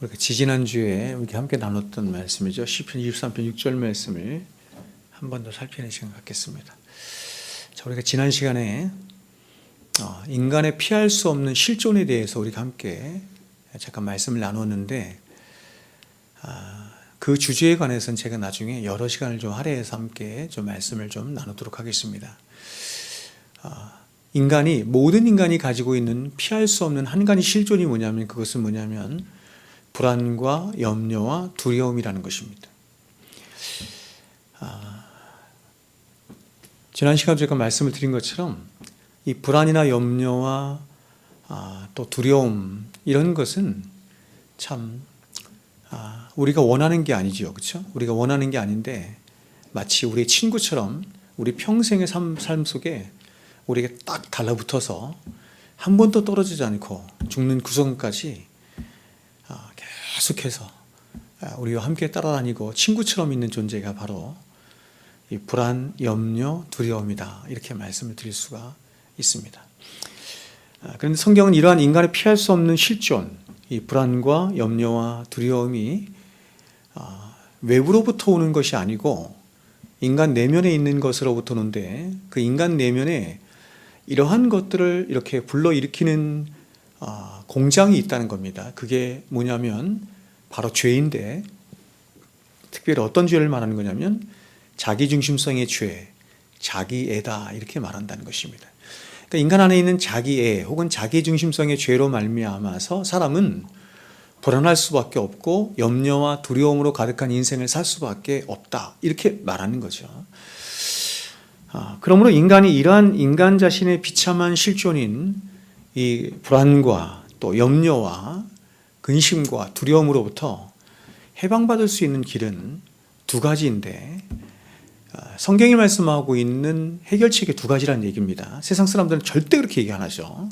우리가 지지난주에 이렇게 함께 나눴던 말씀이죠. 시편 23편 6절 말씀을 한 번 더 살피는 시간 갖겠습니다. 자, 우리가 지난 시간에 인간의 피할 수 없는 실존에 대해서 우리가 함께 잠깐 말씀을 나눴는데, 그 주제에 관해서는 제가 나중에 여러 시간을 좀 할애해서 함께 좀 말씀을 좀 나누도록 하겠습니다. 모든 인간이 가지고 있는 피할 수 없는 한 가지 실존이 뭐냐면, 그것은 뭐냐면 불안과 염려와 두려움이라는 것입니다. 지난 시간 제가 말씀을 드린 것처럼 이 불안이나 염려와 또 두려움, 이런 것은 참 우리가 원하는 게 아니죠, 그렇죠? 우리가 원하는 게 아닌데 마치 우리의 친구처럼 우리 평생의 삶 속에 우리에게 딱 달라붙어서 한 번도 떨어지지 않고 죽는 그 순간까지 계속해서 우리와 함께 따라다니고 친구처럼 있는 존재가 바로 이 불안, 염려, 두려움이다, 이렇게 말씀을 드릴 수가 있습니다. 그런데 성경은 이러한 인간이 피할 수 없는 실존, 이 불안과 염려와 두려움이 외부로부터 오는 것이 아니고 인간 내면에 있는 것으로부터 오는데, 그 인간 내면에 이러한 것들을 이렇게 불러일으키는 공장이 있다는 겁니다. 그게 뭐냐면 바로 죄인데, 특별히 어떤 죄를 말하는 거냐면 자기중심성의 죄, 자기애다, 이렇게 말한다는 것입니다. 그러니까 인간 안에 있는 자기애 혹은 자기중심성의 죄로 말미암아서 사람은 불안할 수밖에 없고 염려와 두려움으로 가득한 인생을 살 수밖에 없다, 이렇게 말하는 거죠. 그러므로 인간이 이러한 인간 자신의 비참한 실존인 이 불안과 또 염려와 근심과 두려움으로부터 해방받을 수 있는 길은 두 가지인데, 성경이 말씀하고 있는 해결책이 두 가지라는 얘기입니다. 세상 사람들은 절대 그렇게 얘기 안 하죠.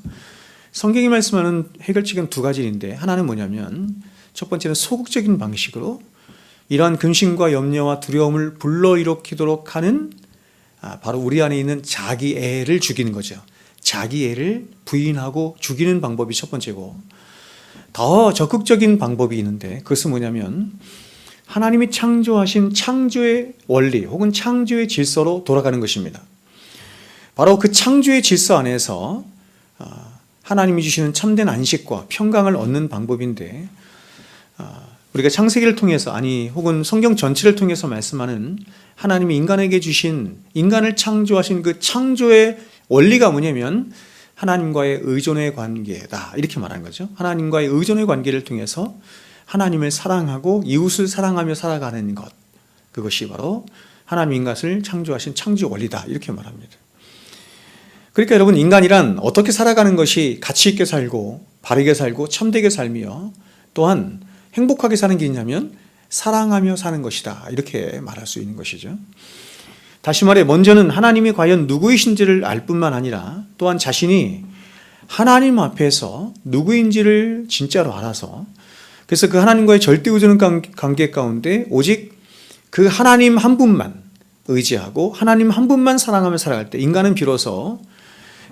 성경이 말씀하는 해결책은 두 가지인데, 하나는 뭐냐면 첫 번째는 소극적인 방식으로 이러한 근심과 염려와 두려움을 불러일으키도록 하는 바로 우리 안에 있는 자기애를 죽이는 거죠. 자기애를 부인하고 죽이는 방법이 첫 번째고, 더 적극적인 방법이 있는데 그것은 뭐냐면 하나님이 창조하신 창조의 원리 혹은 창조의 질서로 돌아가는 것입니다. 바로 그 창조의 질서 안에서 하나님이 주시는 참된 안식과 평강을 얻는 방법인데, 우리가 창세기를 통해서 혹은 성경 전체를 통해서 말씀하는 하나님이 인간에게 주신, 인간을 창조하신 그 창조의 원리가 뭐냐면 하나님과의 의존의 관계다, 이렇게 말하는 거죠. 하나님과의 의존의 관계를 통해서 하나님을 사랑하고 이웃을 사랑하며 살아가는 것, 그것이 바로 하나님 인간을 창조하신 창조 원리다, 이렇게 말합니다. 그러니까 여러분, 인간이란 어떻게 살아가는 것이 가치 있게 살고 바르게 살고 참되게 살며 또한 행복하게 사는 게 있냐면 사랑하며 사는 것이다, 이렇게 말할 수 있는 것이죠. 다시 말해, 먼저는 하나님이 과연 누구이신지를 알 뿐만 아니라 또한 자신이 하나님 앞에서 누구인지를 진짜로 알아서, 그래서 그 하나님과의 절대 의존 관계 가운데 오직 그 하나님 한 분만 의지하고 하나님 한 분만 사랑하며 살아갈 때 인간은 비로소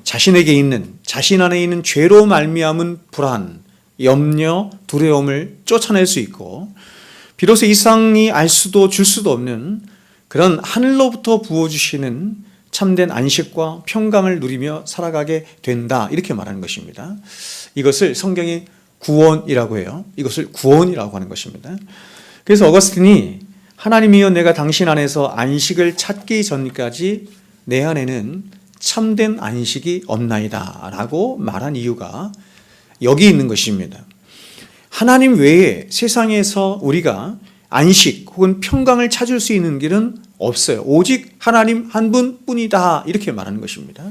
자신 안에 있는 죄로 말미암은 불안, 염려, 두려움을 쫓아낼 수 있고, 비로소 이 세상이 알 수도 줄 수도 없는 그런 하늘로부터 부어주시는 참된 안식과 평강을 누리며 살아가게 된다, 이렇게 말하는 것입니다. 이것을 성경이 구원이라고 해요. 이것을 구원이라고 하는 것입니다. 그래서 어거스틴이 하나님이여, 내가 당신 안에서 안식을 찾기 전까지 내 안에는 참된 안식이 없나이다 라고 말한 이유가 여기 있는 것입니다. 하나님 외에 세상에서 우리가 안식 혹은 평강을 찾을 수 있는 길은 없어요. 오직 하나님 한 분뿐이다, 이렇게 말하는 것입니다.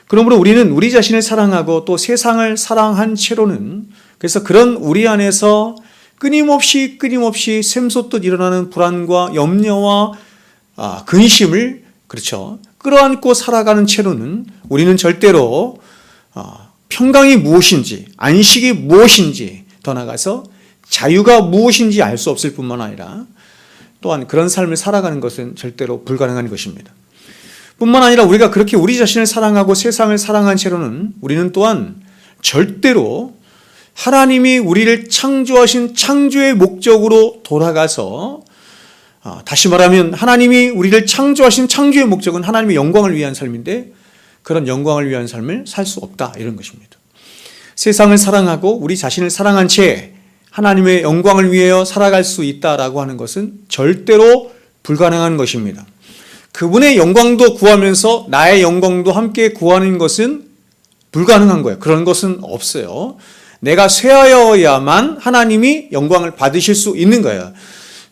그러므로 우리는 우리 자신을 사랑하고 또 세상을 사랑한 채로는, 그래서 그런 우리 안에서 끊임없이 샘솟듯 일어나는 불안과 염려와 근심을 끌어안고 살아가는 채로는 우리는 절대로 평강이 무엇인지, 안식이 무엇인지, 더 나아가서 자유가 무엇인지 알 수 없을 뿐만 아니라 또한 그런 삶을 살아가는 것은 절대로 불가능한 것입니다. 뿐만 아니라 우리가 그렇게 우리 자신을 사랑하고 세상을 사랑한 채로는 우리는 또한 절대로 하나님이 우리를 창조하신 창조의 목적으로 돌아가서, 다시 말하면 하나님이 우리를 창조하신 창조의 목적은 하나님의 영광을 위한 삶인데 그런 영광을 위한 삶을 살 수 없다, 이런 것입니다. 세상을 사랑하고 우리 자신을 사랑한 채 하나님의 영광을 위하여 살아갈 수 있다라고 하는 것은 절대로 불가능한 것입니다. 그분의 영광도 구하면서 나의 영광도 함께 구하는 것은 불가능한 거예요. 그런 것은 없어요. 내가 쇠하여야만 하나님이 영광을 받으실 수 있는 거예요.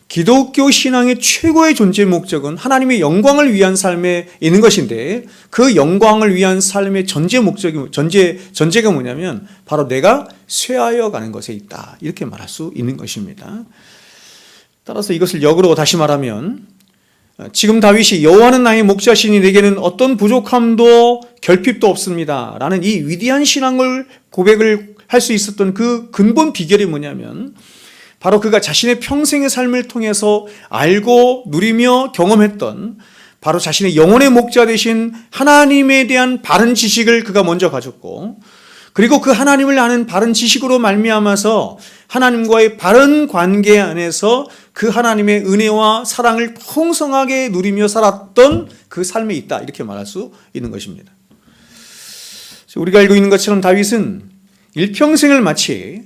기독교 신앙의 최고의 존재 목적은 하나님의 영광을 위한 삶에 있는 것인데, 그 영광을 위한 삶의 전제가 뭐냐면 바로 내가 쇠하여 가는 것에 있다, 이렇게 말할 수 있는 것입니다. 따라서 이것을 역으로 다시 말하면, 지금 다윗이 여호와는 나의 목자시니 내게는 어떤 부족함도 결핍도 없습니다 라는 이 위대한 신앙을 고백을 할 수 있었던 그 근본 비결이 뭐냐면 바로 그가 자신의 평생의 삶을 통해서 알고 누리며 경험했던 바로 자신의 영혼의 목자 되신 하나님에 대한 바른 지식을 그가 먼저 가졌고, 그리고 그 하나님을 아는 바른 지식으로 말미암아서 하나님과의 바른 관계 안에서 그 하나님의 은혜와 사랑을 풍성하게 누리며 살았던 그 삶에 있다, 이렇게 말할 수 있는 것입니다. 우리가 알고 있는 것처럼 다윗은 일평생을 마치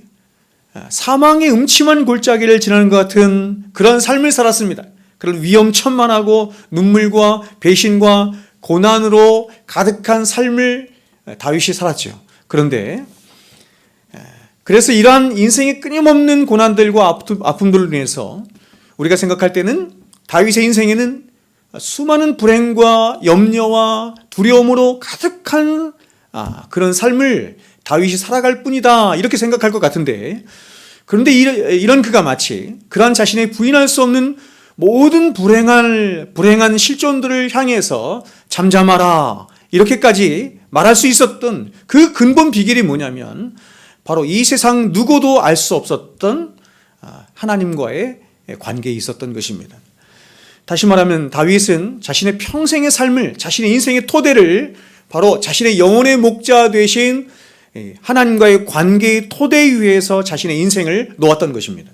사망의 음침한 골짜기를 지나는 것 같은 그런 삶을 살았습니다. 그런 위험천만하고 눈물과 배신과 고난으로 가득한 삶을 다윗이 살았죠. 그런데 그래서 이러한 인생의 끊임없는 고난들과 아픔들로 인해서 우리가 생각할 때는 다윗의 인생에는 수많은 불행과 염려와 두려움으로 가득한 그런 삶을 다윗이 살아갈 뿐이다, 이렇게 생각할 것 같은데, 그런데 이런 그가 마치 그러한 자신의 부인할 수 없는 모든 불행한 실존들을 향해서 잠잠하라, 이렇게까지 말할 수 있었던 그 근본 비결이 뭐냐면 바로 이 세상 누구도 알 수 없었던 하나님과의 관계에 있었던 것입니다. 다시 말하면 다윗은 자신의 평생의 삶을, 자신의 인생의 토대를 바로 자신의 영혼의 목자 되신 하나님과의 관계의 토대 위에서 자신의 인생을 놓았던 것입니다.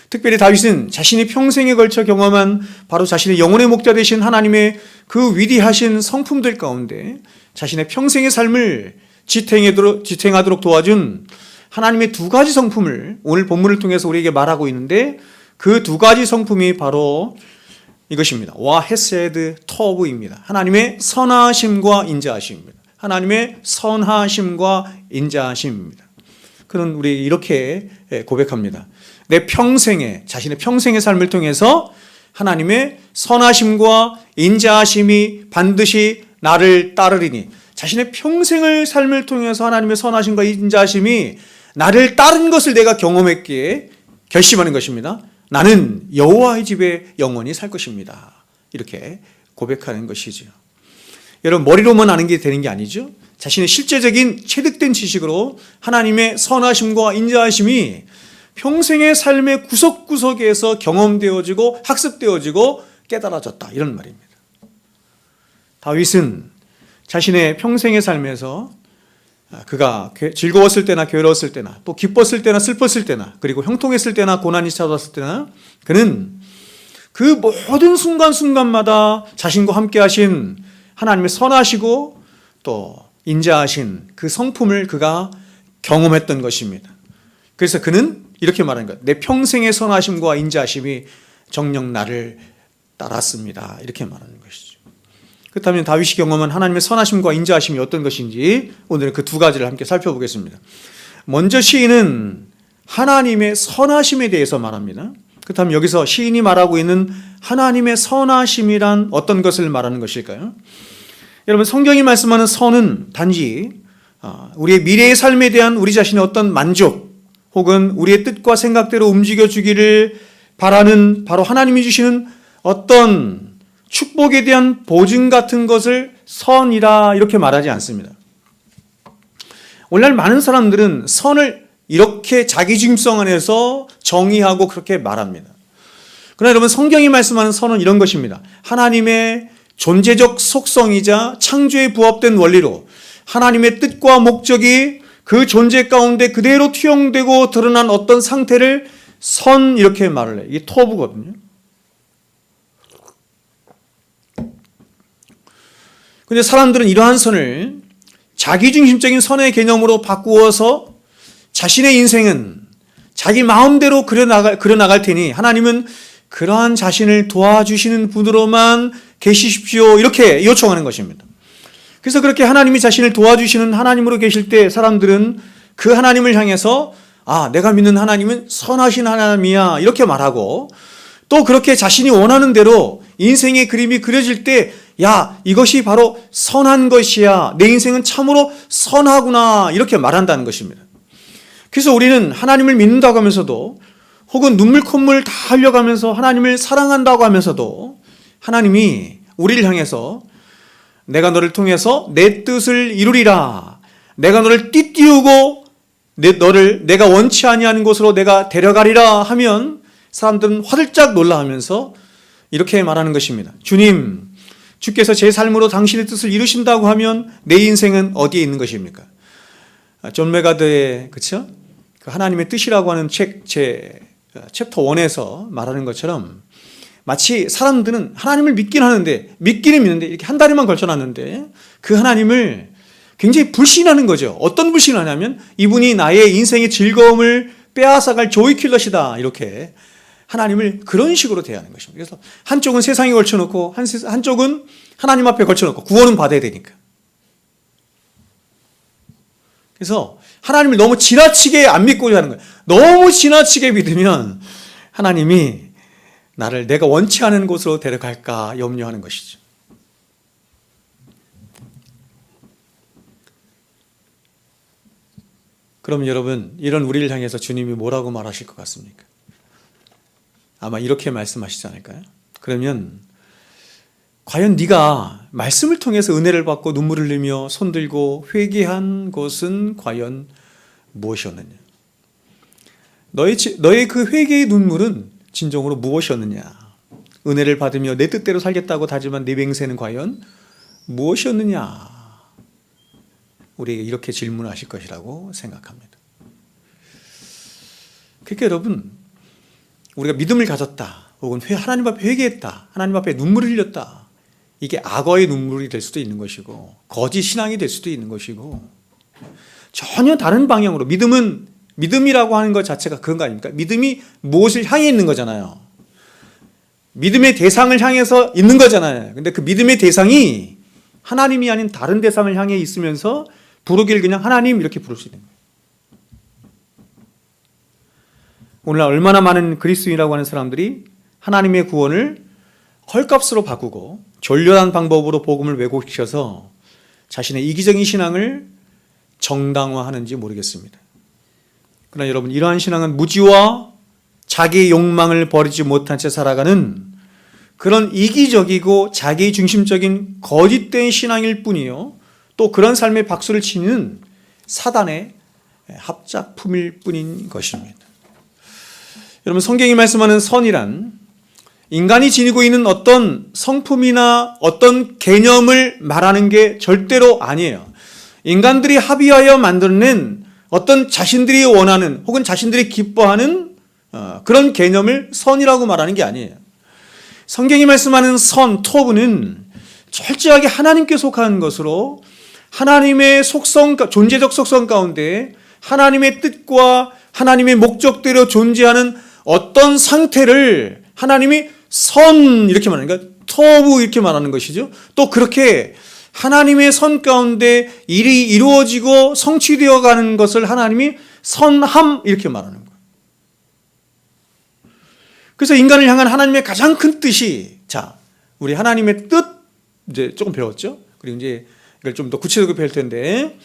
특별히 다윗은 자신이 평생에 걸쳐 경험한 바로 자신의 영혼의 목자 되신 하나님의 그 위대하신 성품들 가운데 자신의 평생의 삶을 지탱하도록 도와준 하나님의 두 가지 성품을 오늘 본문을 통해서 우리에게 말하고 있는데, 그 두 가지 성품이 바로 이것입니다. 와 헤세드 터브입니다. 하나님의 선하심과 인자하심입니다. 하나님의 선하심과 인자하심입니다. 그는 우리 이렇게 고백합니다. 내 평생에, 자신의 평생의 삶을 통해서 하나님의 선하심과 인자하심이 반드시 나를 따르리니, 자신의 평생의 삶을 통해서 하나님의 선하심과 인자하심이 나를 따른 것을 내가 경험했기에 결심하는 것입니다. 나는 여호와의 집에 영원히 살 것입니다. 이렇게 고백하는 것이죠. 여러분, 머리로만 아는 게 되는 게 아니죠. 자신의 실제적인 체득된 지식으로 하나님의 선하심과 인자하심이 평생의 삶의 구석구석에서 경험되어지고 학습되어지고 깨달아졌다, 이런 말입니다. 다윗은 자신의 평생의 삶에서 그가 즐거웠을 때나 괴로웠을 때나 또 기뻤을 때나 슬펐을 때나 그리고 형통했을 때나 고난이 찾아왔을 때나 그는 그 모든 순간순간마다 자신과 함께 하신 하나님의 선하시고 또 인자하신 그 성품을 그가 경험했던 것입니다. 그래서 그는 이렇게 말하는 것, 내 평생의 선하심과 인자하심이 정녕 나를 따랐습니다, 이렇게 말하는 것이죠. 그렇다면 다윗이 경험한 하나님의 선하심과 인자하심이 어떤 것인지 오늘은 그 두 가지를 함께 살펴보겠습니다. 먼저 시인은 하나님의 선하심에 대해서 말합니다. 그렇다면 여기서 시인이 말하고 있는 하나님의 선하심이란 어떤 것을 말하는 것일까요? 여러분, 성경이 말씀하는 선은 단지 우리의 미래의 삶에 대한 우리 자신의 어떤 만족 혹은 우리의 뜻과 생각대로 움직여주기를 바라는 바로 하나님이 주시는 어떤 축복에 대한 보증 같은 것을 선이라 이렇게 말하지 않습니다. 오늘날 많은 사람들은 선을 이렇게 자기 중심성 안에서 정의하고 그렇게 말합니다. 그러나 여러분, 성경이 말씀하는 선은 이런 것입니다. 하나님의 존재적 속성이자 창조에 부합된 원리로 하나님의 뜻과 목적이 그 존재 가운데 그대로 투영되고 드러난 어떤 상태를 선 이렇게 말을 해요. 이게 토부거든요. 근데 사람들은 이러한 선을 자기중심적인 선의 개념으로 바꾸어서 자신의 인생은 자기 마음대로 그려나갈 테니 하나님은 그러한 자신을 도와주시는 분으로만 계시십시오 이렇게 요청하는 것입니다. 그래서 그렇게 하나님이 자신을 도와주시는 하나님으로 계실 때 사람들은 그 하나님을 향해서 내가 믿는 하나님은 선하신 하나님이야 이렇게 말하고, 또 그렇게 자신이 원하는 대로 인생의 그림이 그려질 때 이것이 바로 선한 것이야, 내 인생은 참으로 선하구나 이렇게 말한다는 것입니다. 그래서 우리는 하나님을 믿는다고 하면서도, 혹은 눈물 콧물 다 흘려가면서 하나님을 사랑한다고 하면서도, 하나님이 우리를 향해서 내가 너를 통해서 내 뜻을 이루리라, 내가 너를 띠띠우고 너를 내가 원치 아니하는 곳으로 내가 데려가리라 하면 사람들은 화들짝 놀라하면서 이렇게 말하는 것입니다. 주님, 주께서 제 삶으로 당신의 뜻을 이루신다고 하면 내 인생은 어디에 있는 것입니까? 존 메가더의 그쵸? 그 하나님의 뜻이라고 하는 책 챕터 1에서 말하는 것처럼, 마치 사람들은 하나님을 믿긴 하는데, 믿기는 믿는데 이렇게 한 다리만 걸쳐놨는데 그 하나님을 굉장히 불신하는 거죠. 어떤 불신을 하냐면 이분이 나의 인생의 즐거움을 빼앗아갈 조이킬러시다 이렇게 하나님을 그런 식으로 대하는 것입니다. 그래서 한쪽은 세상에 걸쳐놓고 한쪽은 하나님 앞에 걸쳐놓고 구원은 받아야 되니까. 그래서 하나님을 너무 지나치게 안 믿고자 하는 거예요. 너무 지나치게 믿으면 하나님이 나를 내가 원치 않은 곳으로 데려갈까 염려하는 것이죠. 그럼 여러분, 이런 우리를 향해서 주님이 뭐라고 말하실 것 같습니까? 아마 이렇게 말씀하시지 않을까요? 그러면 과연 네가 말씀을 통해서 은혜를 받고 눈물을 흘리며 손들고 회개한 것은 과연 무엇이었느냐? 너의 그 회개의 눈물은 진정으로 무엇이었느냐? 은혜를 받으며 내 뜻대로 살겠다고 다짐한 네 맹세는 과연 무엇이었느냐? 우리에게 이렇게 질문하실 것이라고 생각합니다. 그러니까 여러분, 우리가 믿음을 가졌다, 혹은 하나님 앞에 회개했다, 하나님 앞에 눈물을 흘렸다, 이게 악어의 눈물이 될 수도 있는 것이고 거짓 신앙이 될 수도 있는 것이고, 전혀 다른 방향으로, 믿음이라고 하는 것 자체가 그런 거 아닙니까? 믿음이 무엇을 향해 있는 거잖아요. 믿음의 대상을 향해서 있는 거잖아요. 근데 그 믿음의 대상이 하나님이 아닌 다른 대상을 향해 있으면서 부르기를 그냥 하나님 이렇게 부를 수 있는 거예요. 오늘날 얼마나 많은 그리스도인이라고 하는 사람들이 하나님의 구원을 헐값으로 바꾸고 졸렬한 방법으로 복음을 왜곡시켜서 자신의 이기적인 신앙을 정당화하는지 모르겠습니다. 그러나 여러분, 이러한 신앙은 무지와 자기의 욕망을 버리지 못한 채 살아가는 그런 이기적이고 자기중심적인 거짓된 신앙일 뿐이요, 또 그런 삶에 박수를 치는 사단의 합작품일 뿐인 것입니다. 여러분, 성경이 말씀하는 선이란 인간이 지니고 있는 어떤 성품이나 어떤 개념을 말하는 게 절대로 아니에요. 인간들이 합의하여 만들어낸 어떤 자신들이 원하는 혹은 자신들이 기뻐하는 그런 개념을 선이라고 말하는 게 아니에요. 성경이 말씀하는 선, 토브는 철저하게 하나님께 속한 것으로 하나님의 속성, 존재적 속성 가운데 하나님의 뜻과 하나님의 목적대로 존재하는 어떤 상태를 하나님이 선 이렇게 말하는, 그러니까 토브 이렇게 말하는 것이죠. 또 그렇게 하나님의 선 가운데 일이 이루어지고 성취되어 가는 것을 하나님이 선함 이렇게 말하는 거예요. 그래서 인간을 향한 하나님의 가장 큰 뜻이, 우리 하나님의 뜻 이제 조금 배웠죠. 그리고 이제 이걸 좀 더 구체적으로 배울 텐데,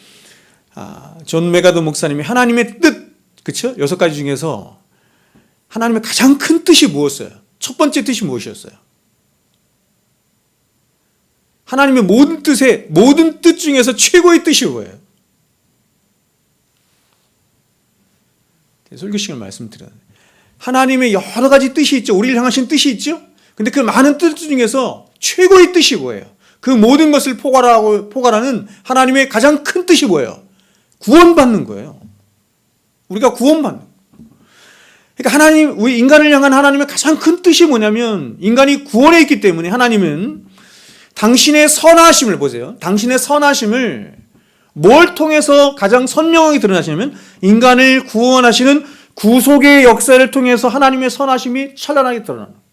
존 메가더 목사님이 하나님의 뜻, 그렇죠? 6가지 중에서 하나님의 가장 큰 뜻이 무엇이었어요? 첫 번째 뜻이 무엇이었어요? 하나님의 모든 뜻 중에서 최고의 뜻이 뭐예요? 설교 시간을 말씀드려요. 하나님의 여러 가지 뜻이 있죠. 우리를 향하신 뜻이 있죠. 근데 그 많은 뜻 중에서 최고의 뜻이 뭐예요? 그 모든 것을 포괄하는 하나님의 가장 큰 뜻이 뭐예요? 구원받는 거예요. 우리가 구원받는 거예요. 그러니까 하나님, 우리 인간을 향한 하나님의 가장 큰 뜻이 뭐냐면 인간이 구원에 있기 때문에 하나님은 당신의 선하심을 보세요. 당신의 선하심을 뭘 통해서 가장 선명하게 드러나시냐면 인간을 구원하시는 구속의 역사를 통해서 하나님의 선하심이 찬란하게 드러나는 거예요.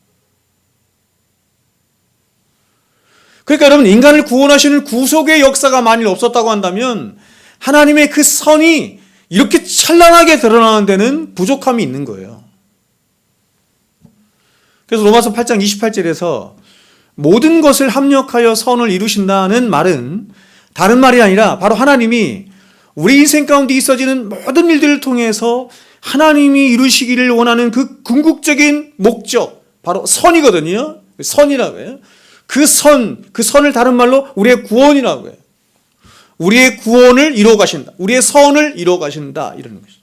그러니까 여러분, 인간을 구원하시는 구속의 역사가 만일 없었다고 한다면 하나님의 그 선이 이렇게 찬란하게 드러나는 데는 부족함이 있는 거예요. 그래서 로마서 8장 28절에서 모든 것을 합력하여 선을 이루신다는 말은 다른 말이 아니라 바로 하나님이 우리 인생 가운데 있어지는 모든 일들을 통해서 하나님이 이루시기를 원하는 그 궁극적인 목적, 바로 선이거든요. 선이라고 해요. 그 선을 다른 말로 우리의 구원이라고 해요. 우리의 구원을 이루어 가신다. 우리의 선을 이루어 가신다. 이러는 것이죠.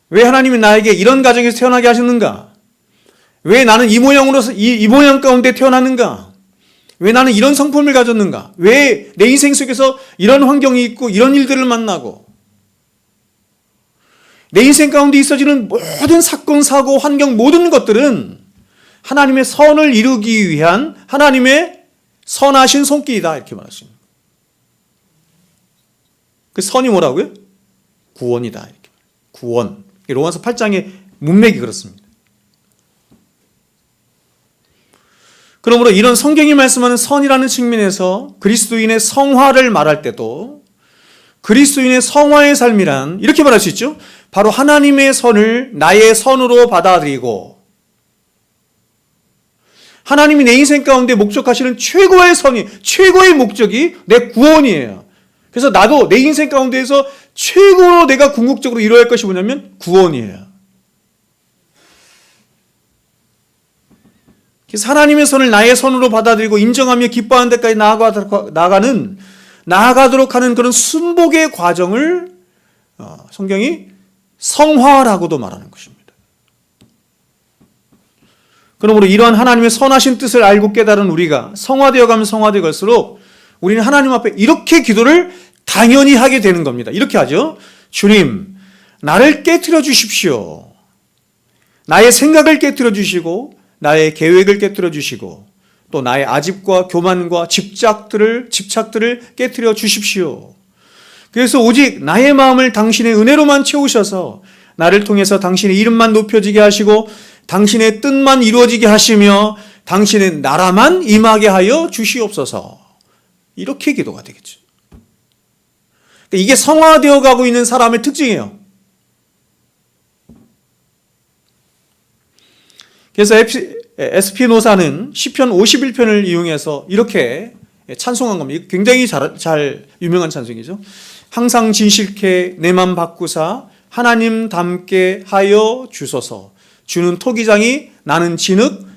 왜 하나님이 나에게 이런 가정에서 태어나게 하셨는가? 왜 나는 이 모양으로서 이 모양 가운데 태어났는가? 왜 나는 이런 성품을 가졌는가? 왜 내 인생 속에서 이런 환경이 있고 이런 일들을 만나고 내 인생 가운데 있어지는 모든 사건, 사고, 환경 모든 것들은 하나님의 선을 이루기 위한 하나님의 선하신 손길이다 이렇게 말했습니다. 그 선이 뭐라고요? 구원이다 이렇게. 구원. 로마서 8장의 문맥이 그렇습니다. 그러므로 이런 성경이 말씀하는 선이라는 측면에서 그리스도인의 성화를 말할 때도 그리스도인의 성화의 삶이란 이렇게 말할 수 있죠. 바로 하나님의 선을 나의 선으로 받아들이고 하나님이 내 인생 가운데 목적하시는 최고의 선이, 최고의 목적이 내 구원이에요. 그래서 나도 내 인생 가운데에서 최고로 내가 궁극적으로 이루어야 할 것이 뭐냐면 구원이에요. 그래서 하나님의 선을 나의 선으로 받아들이고 인정하며 기뻐하는 데까지 나아가도록 하는 그런 순복의 과정을 성경이 성화라고도 말하는 것입니다. 그러므로 이러한 하나님의 선하신 뜻을 알고 깨달은 우리가 성화되어 가면 성화되어 갈수록 우리는 하나님 앞에 이렇게 기도를 당연히 하게 되는 겁니다. 이렇게 하죠. 주님, 나를 깨트려 주십시오. 나의 생각을 깨트려 주시고 나의 계획을 깨트려 주시고 또 나의 아집과 교만과 집착들을 깨트려 주십시오. 그래서 오직 나의 마음을 당신의 은혜로만 채우셔서 나를 통해서 당신의 이름만 높여지게 하시고 당신의 뜻만 이루어지게 하시며 당신의 나라만 임하게 하여 주시옵소서. 이렇게 기도가 되겠죠. 이게 성화되어 가고 있는 사람의 특징이에요. 그래서 에스피노사는 시편 51편을 이용해서 이렇게 찬송한 겁니다. 굉장히 잘 유명한 찬송이죠. 항상 진실케 내 맘 바꾸사 하나님 닮게 하여 주소서. 주는 토기장이 나는 진흙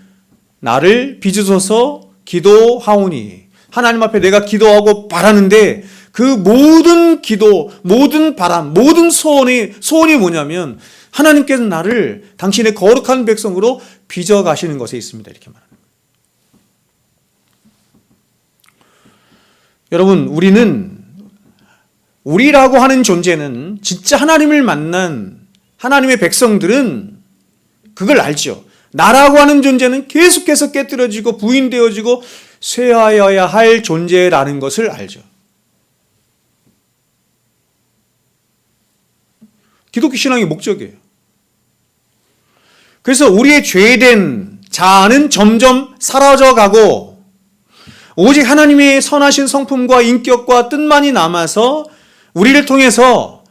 나를 빚으소서 기도하오니. 하나님 앞에 내가 기도하고 바라는데 그 모든 기도, 모든 바람, 모든 소원이 뭐냐면 하나님께서 나를 당신의 거룩한 백성으로 빚어 가시는 것에 있습니다. 이렇게 말합니다. 여러분, 우리라고 하는 존재는 진짜 하나님을 만난 하나님의 백성들은 그걸 알죠. 나라고 하는 존재는 계속해서 깨뜨려지고 부인되어지고 쇠하여야 할 존재라는 것을 알죠. 기독교 신앙의 목적이에요. 그래서 우리의 죄된 자아는 점점 사라져가고 오직 하나님의 선하신 성품과 인격과 뜻만이 남아서 우리를 통해서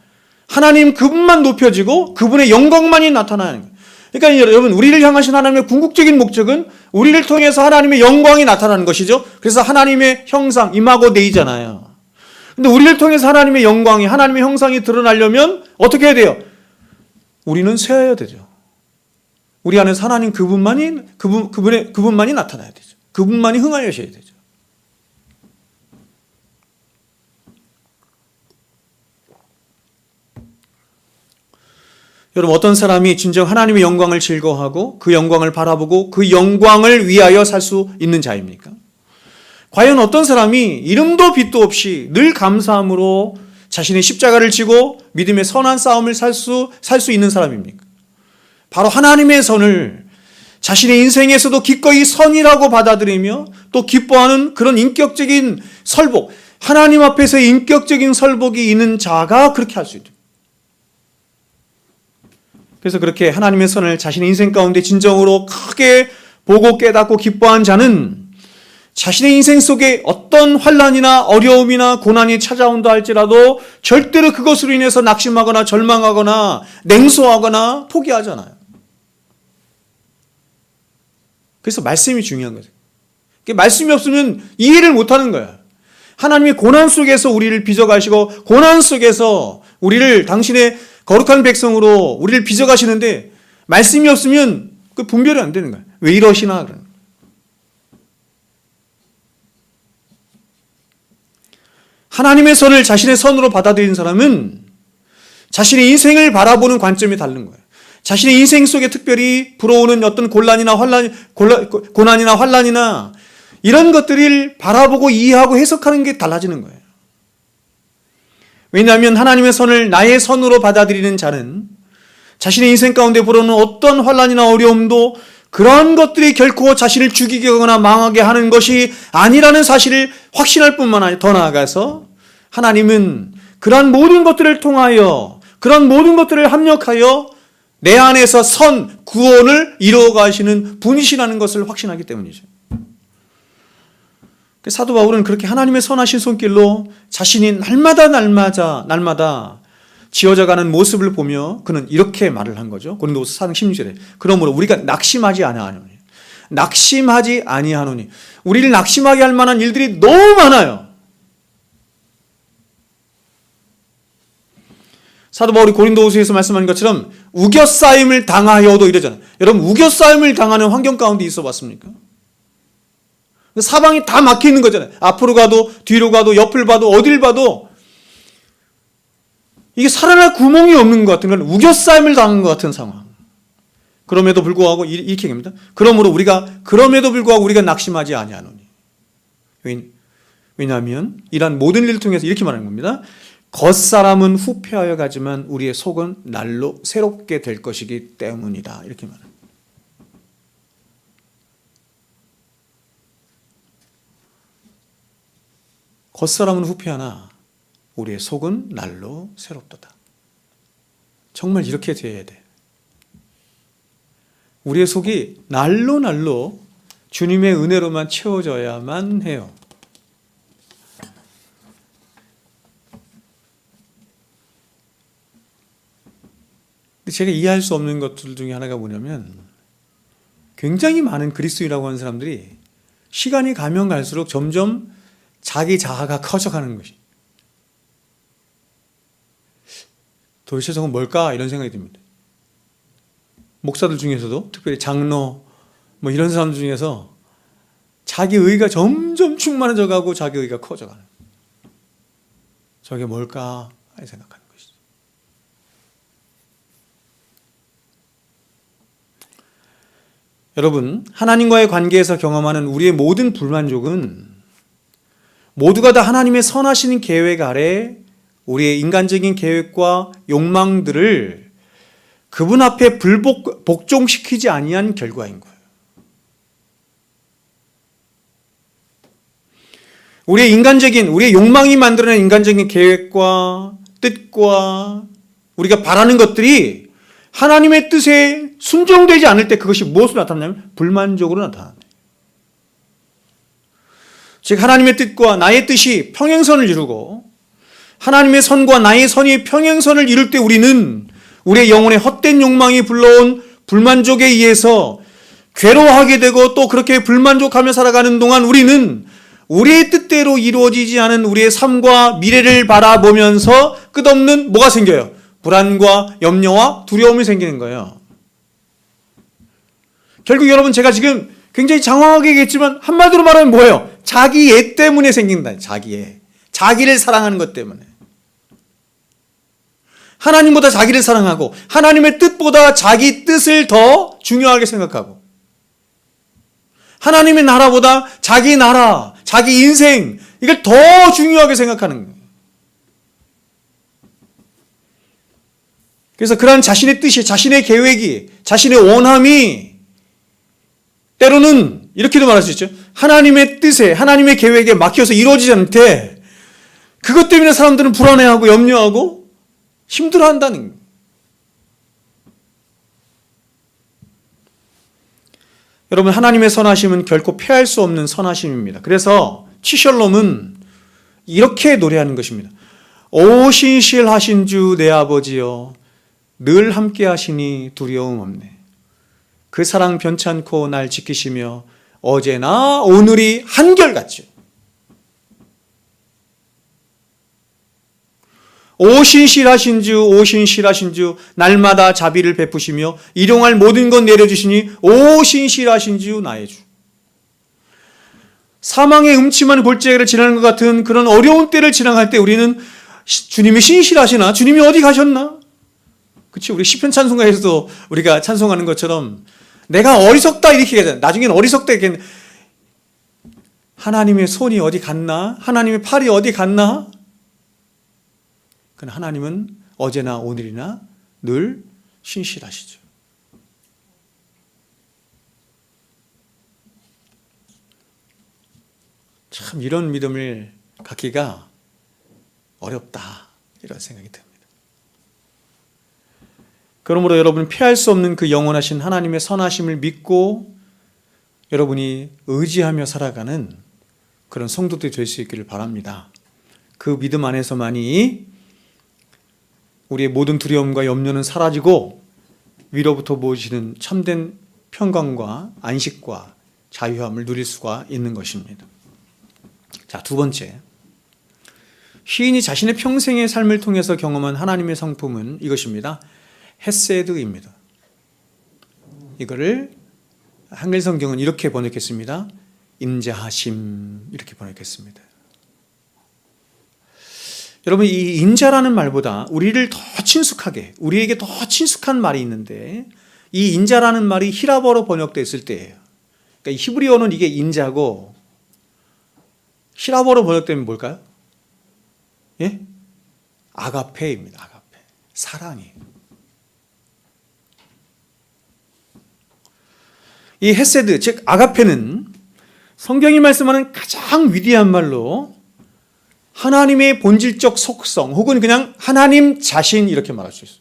하나님 그분만 높여지고 그분의 영광만이 나타나는 거예요. 그러니까 여러분, 우리를 향하신 하나님의 궁극적인 목적은 우리를 통해서 하나님의 영광이 나타나는 것이죠. 그래서 하나님의 형상, 이마고 데이잖아요. 근데 우리를 통해서 하나님의 영광이, 하나님의 형상이 드러나려면 어떻게 해야 돼요? 우리는 쇠해야 되죠. 우리 안에서 하나님 그분만이 나타나야 되죠. 그분만이 흥하여셔야 되죠. 여러분, 어떤 사람이 진정 하나님의 영광을 즐거워하고 그 영광을 바라보고 그 영광을 위하여 살 수 있는 자입니까? 과연 어떤 사람이 이름도 빛도 없이 늘 감사함으로 자신의 십자가를 지고 믿음의 선한 싸움을 살 수 있는 사람입니까? 바로 하나님의 선을 자신의 인생에서도 기꺼이 선이라고 받아들이며 또 기뻐하는 그런 인격적인 설복, 하나님 앞에서의 인격적인 설복이 있는 자가 그렇게 할 수 있다. 그래서 그렇게 하나님의 선을 자신의 인생 가운데 진정으로 크게 보고 깨닫고 기뻐한 자는 자신의 인생 속에 어떤 환난이나 어려움이나 고난이 찾아온다 할지라도 절대로 그것으로 인해서 낙심하거나 절망하거나 냉소하거나 포기하잖아요. 그래서 말씀이 중요한 거죠. 말씀이 없으면 이해를 못하는 거야. 하나님의 고난 속에서 우리를 빚어가시고 고난 속에서 우리를 당신의 거룩한 백성으로 우리를 빚어가시는데 말씀이 없으면 그 분별이 안 되는 거야. 왜 이러시나 그런. 하나님의 선을 자신의 선으로 받아들이는 사람은 자신의 인생을 바라보는 관점이 다른 거예요. 자신의 인생 속에 특별히 불어오는 어떤 고난이나 환난이나 이런 것들을 바라보고 이해하고 해석하는 게 달라지는 거예요. 왜냐하면 하나님의 선을 나의 선으로 받아들이는 자는 자신의 인생 가운데 불어오는 어떤 환난이나 어려움도 그런 것들이 결코 자신을 죽이게 하거나 망하게 하는 것이 아니라는 사실을 확신할 뿐만 아니라 더 나아가서 하나님은 그런 모든 것들을 통하여 그런 모든 것들을 합력하여 내 안에서 선, 구원을 이루어 가시는 분이시라는 것을 확신하기 때문이죠. 사도 바울은 그렇게 하나님의 선하신 손길로 자신이 날마다 지어져가는 모습을 보며 그는 이렇게 말을 한 거죠. 고린도후서 4장 16절에 그러므로 우리가 낙심하지 아니하노니 우리를 낙심하게 할 만한 일들이 너무 많아요. 사도 바울이 고린도후서에서 말씀하는 것처럼 우겨싸임을 당하여도 이러잖아요. 여러분 우겨싸임을 당하는 환경 가운데 있어 봤습니까? 사방이 다 막혀 있는 거잖아요. 앞으로 가도 뒤로 가도 옆을 봐도 어딜 봐도 이게 살아날 구멍이 없는 것 같은 건 우겨싸임을 당한 것 같은 상황. 그럼에도 불구하고 이렇게 얘기합니다. 그럼에도 불구하고 우리가 낙심하지 아니하노니. 왜냐하면 이러한 모든 일을 통해서 이렇게 말하는 겁니다. 겉사람은 후패하여 가지만 우리의 속은 날로 새롭게 될 것이기 때문이다. 이렇게 말합니다. 겉사람은 후패하나 우리의 속은 날로 새롭도다. 정말 이렇게 되어야 돼. 우리의 속이 날로 주님의 은혜로만 채워져야만 해요. 제가 이해할 수 없는 것들 중에 하나가 뭐냐면 굉장히 많은 그리스도인이라고 하는 사람들이 시간이 가면 갈수록 점점 자기 자아가 커져가는 것이. 도대체 저건 뭘까? 이런 생각이 듭니다. 목사들 중에서도 특별히 장로 이런 사람들 중에서 자기 의가 점점 충만해져 가고 자기 의가 커져가는. 저게 뭘까? 생각하는 것이죠. 여러분, 하나님과의 관계에서 경험하는 우리의 모든 불만족은 모두가 다 하나님의 선하신 계획 아래 우리의 인간적인 계획과 욕망들을 그분 앞에 복종시키지 아니한 결과인 거예요. 우리의 욕망이 만들어낸 인간적인 계획과 뜻과 우리가 바라는 것들이 하나님의 뜻에 순종되지 않을 때 그것이 무엇으로 나타나냐면 불만족으로 나타납니다. 즉 하나님의 뜻과 나의 뜻이 평행선을 이루고 하나님의 선과 나의 선이 평행선을 이룰 때 우리는 우리의 영혼의 헛된 욕망이 불러온 불만족에 의해서 괴로워하게 되고 또 그렇게 불만족하며 살아가는 동안 우리는 우리의 뜻대로 이루어지지 않은 우리의 삶과 미래를 바라보면서 끝없는 뭐가 생겨요? 불안과 염려와 두려움이 생기는 거예요. 결국 여러분 제가 지금 굉장히 장황하게 얘기했지만 한마디로 말하면 뭐예요? 자기 애 때문에 생긴다. 자기 애. 자기를 사랑하는 것 때문에. 하나님보다 자기를 사랑하고 하나님의 뜻보다 자기 뜻을 더 중요하게 생각하고 하나님의 나라보다 자기 나라, 자기 인생, 이걸 더 중요하게 생각하는 거예요. 그래서 그러한 자신의 뜻이, 자신의 계획이, 자신의 원함이 때로는 이렇게도 말할 수 있죠. 하나님의 뜻에, 하나님의 계획에 막혀서 이루어지지 않을 때 그것 때문에 사람들은 불안해하고 염려하고 힘들어한다는 거예요. 여러분, 하나님의 선하심은 결코 패할 수 없는 선하심입니다. 그래서 치셜롬은 이렇게 노래하는 것입니다. 오 신실하신 주 내 아버지여, 늘 함께 하시니 두려움 없네. 그 사랑 변찮고 날 지키시며 어제나 오늘이 한결같죠. 오 신실하신 주, 오 신실하신 주, 날마다 자비를 베푸시며 일용할 모든 것 내려주시니 오 신실하신 주 나의 주. 사망의 음침한 골짜기를 지나는 것 같은 그런 어려운 때를 지나갈 때 우리는 주님이 신실하시나? 주님이 어디 가셨나? 그치? 우리 시편 찬송가에서도 우리가 찬송하는 것처럼 내가 어리석다 이렇게 얘기하잖아요. 나중에는 어리석다 이렇게. 하나님의 손이 어디 갔나? 하나님의 팔이 어디 갔나? 그러나 하나님은 어제나 오늘이나 늘 신실하시죠. 참 이런 믿음을 갖기가 어렵다, 이런 생각이 듭니다. 그러므로 여러분, 피할 수 없는 그 영원하신 하나님의 선하심을 믿고 여러분이 의지하며 살아가는 그런 성도들이 될 수 있기를 바랍니다. 그 믿음 안에서만이 우리의 모든 두려움과 염려는 사라지고 위로부터 모시는 참된 평강과 안식과 자유함을 누릴 수가 있는 것입니다. 자, 두 번째, 시인이 자신의 평생의 삶을 통해서 경험한 하나님의 성품은 이것입니다. 헤세드입니다. 이거를 한글 성경은 이렇게 번역했습니다. 인자하심, 이렇게 번역했습니다. 여러분, 이 인자라는 말보다 우리를 더 친숙하게, 우리에게 더 친숙한 말이 있는데, 이 인자라는 말이 히라버로 번역됐을 때예요. 그러니까 히브리어는 이게 인자고 히라버로 번역되면 뭘까요? 예? 아가페입니다. 아가페. 사랑이에요. 이 헤세드, 즉 아가페는 성경이 말씀하는 가장 위대한 말로 하나님의 본질적 속성 혹은 그냥 하나님 자신, 이렇게 말할 수 있어요.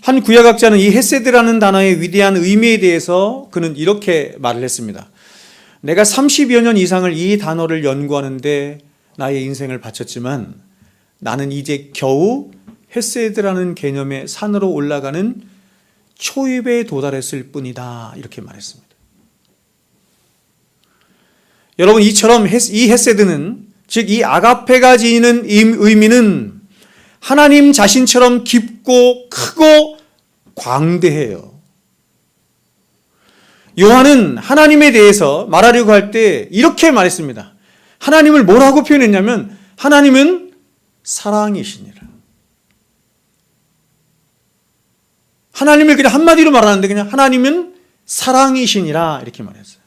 한 구약학자는 이 헤세드라는 단어의 위대한 의미에 대해서 그는 이렇게 말을 했습니다. 내가 30여 년 이상을 이 단어를 연구하는데 나의 인생을 바쳤지만 나는 이제 겨우 헤세드라는 개념의 산으로 올라가는 초입에 도달했을 뿐이다, 이렇게 말했습니다. 여러분, 이처럼 이 헤세드는, 즉 이 아가페가 지니는 의미는 하나님 자신처럼 깊고 크고 광대해요. 요한은 하나님에 대해서 말하려고 할 때 이렇게 말했습니다. 하나님을 뭐라고 표현했냐면 하나님은 사랑이시니라. 하나님을 그냥 한마디로 말하는데 그냥 하나님은 사랑이시니라, 이렇게 말했어요.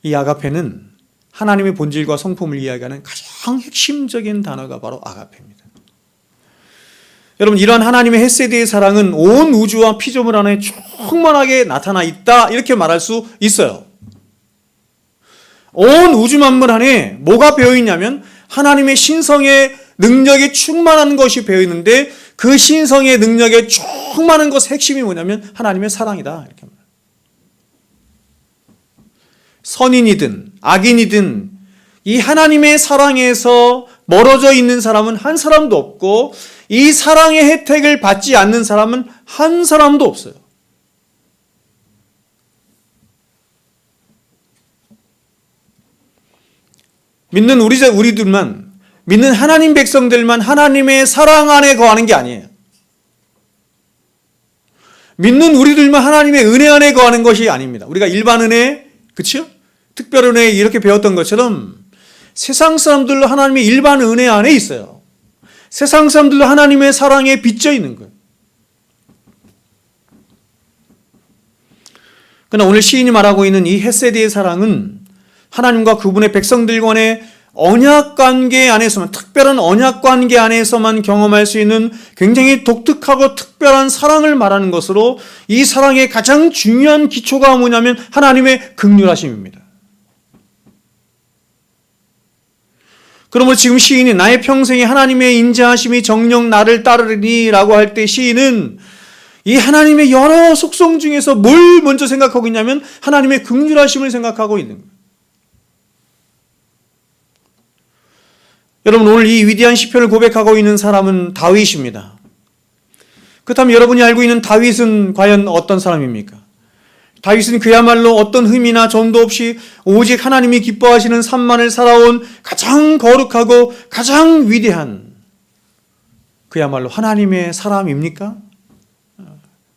이 아가페는 하나님의 본질과 성품을 이야기하는 가장 핵심적인 단어가 바로 아가페입니다. 여러분, 이러한 하나님의 헤세드의 사랑은 온 우주와 피조물 안에 충만하게 나타나 있다, 이렇게 말할 수 있어요. 온 우주 만물 안에 뭐가 배어있냐면 하나님의 신성의 능력이 충만한 것이 배어있는데 그 신성의 능력에 충만한 것의 핵심이 뭐냐면 하나님의 사랑이다, 이렇게 말합니다. 선인이든 악인이든 이 하나님의 사랑에서 멀어져 있는 사람은 한 사람도 없고 이 사랑의 혜택을 받지 않는 사람은 한 사람도 없어요. 믿는 우리들만, 믿는 하나님 백성들만 하나님의 사랑 안에 거하는 게 아니에요. 믿는 우리들만 하나님의 은혜 안에 거하는 것이 아닙니다. 우리가 일반 은혜, 그렇죠? 특별 은혜 이렇게 배웠던 것처럼 세상 사람들도 하나님의 일반 은혜 안에 있어요. 세상 사람들도 하나님의 사랑에 빚져 있는 거예요. 그러나 오늘 시인이 말하고 있는 이 헤세드의 사랑은 하나님과 그분의 백성들 간의 언약 관계 안에서만, 특별한 언약 관계 안에서만 경험할 수 있는 굉장히 독특하고 특별한 사랑을 말하는 것으로, 이 사랑의 가장 중요한 기초가 뭐냐면 하나님의 긍휼하심입니다. 그러므로 지금 시인이 나의 평생에 하나님의 인자하심이 정녕 나를 따르리니 라고 할 때 시인은 이 하나님의 여러 속성 중에서 뭘 먼저 생각하고 있냐면 하나님의 긍휼하심을 생각하고 있는 거예요. 여러분, 오늘 이 위대한 시편을 고백하고 있는 사람은 다윗입니다. 그렇다면 여러분이 알고 있는 다윗은 과연 어떤 사람입니까? 다윗은 그야말로 어떤 흠이나 점도 없이 오직 하나님이 기뻐하시는 삶만을 살아온 가장 거룩하고 가장 위대한, 그야말로 하나님의 사람입니까?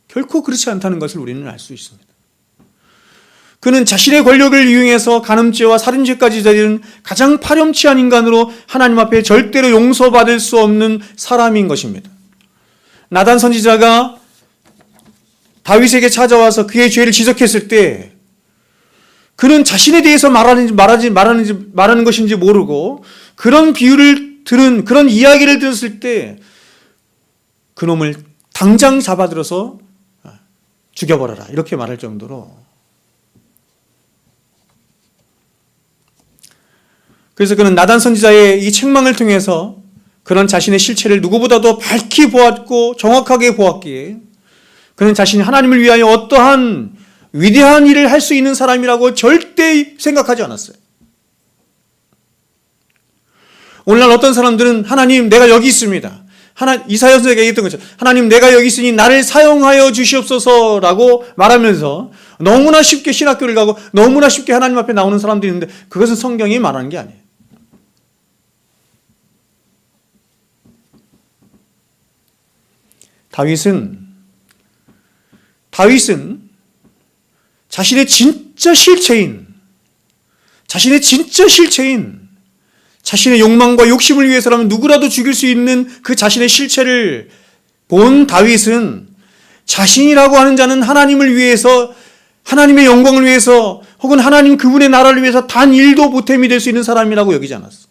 결코 그렇지 않다는 것을 우리는 알 수 있습니다. 그는 자신의 권력을 이용해서 간음죄와 살인죄까지 저지른 가장 파렴치한 인간으로 하나님 앞에 절대로 용서받을 수 없는 사람인 것입니다. 나단 선지자가 다윗에게 찾아와서 그의 죄를 지적했을 때 그는 자신에 대해서 말하는 것인지 모르고 그런 비유를 들은, 그런 이야기를 들었을 때 그놈을 당장 잡아들어서 죽여버려라, 이렇게 말할 정도로. 그래서 그는 나단 선지자의 이 책망을 통해서 그런 자신의 실체를 누구보다도 밝히 보았고 정확하게 보았기에 그는 자신이 하나님을 위하여 어떠한 위대한 일을 할 수 있는 사람이라고 절대 생각하지 않았어요. 오늘날 어떤 사람들은 하나님, 내가 여기 있습니다. 이사야 선생님이 얘기했던 것처럼 하나님, 내가 여기 있으니 나를 사용하여 주시옵소서라고 말하면서 너무나 쉽게 신학교를 가고 너무나 쉽게 하나님 앞에 나오는 사람들이 있는데, 그것은 성경이 말하는 게 아니에요. 다윗은 자신의 진짜 실체인, 자신의 욕망과 욕심을 위해서라면 누구라도 죽일 수 있는 그 자신의 실체를 본 다윗은 자신이라고 하는 자는 하나님을 위해서, 하나님의 영광을 위해서, 혹은 하나님 그분의 나라를 위해서 단 일도 보탬이 될 수 있는 사람이라고 여기지 않았어.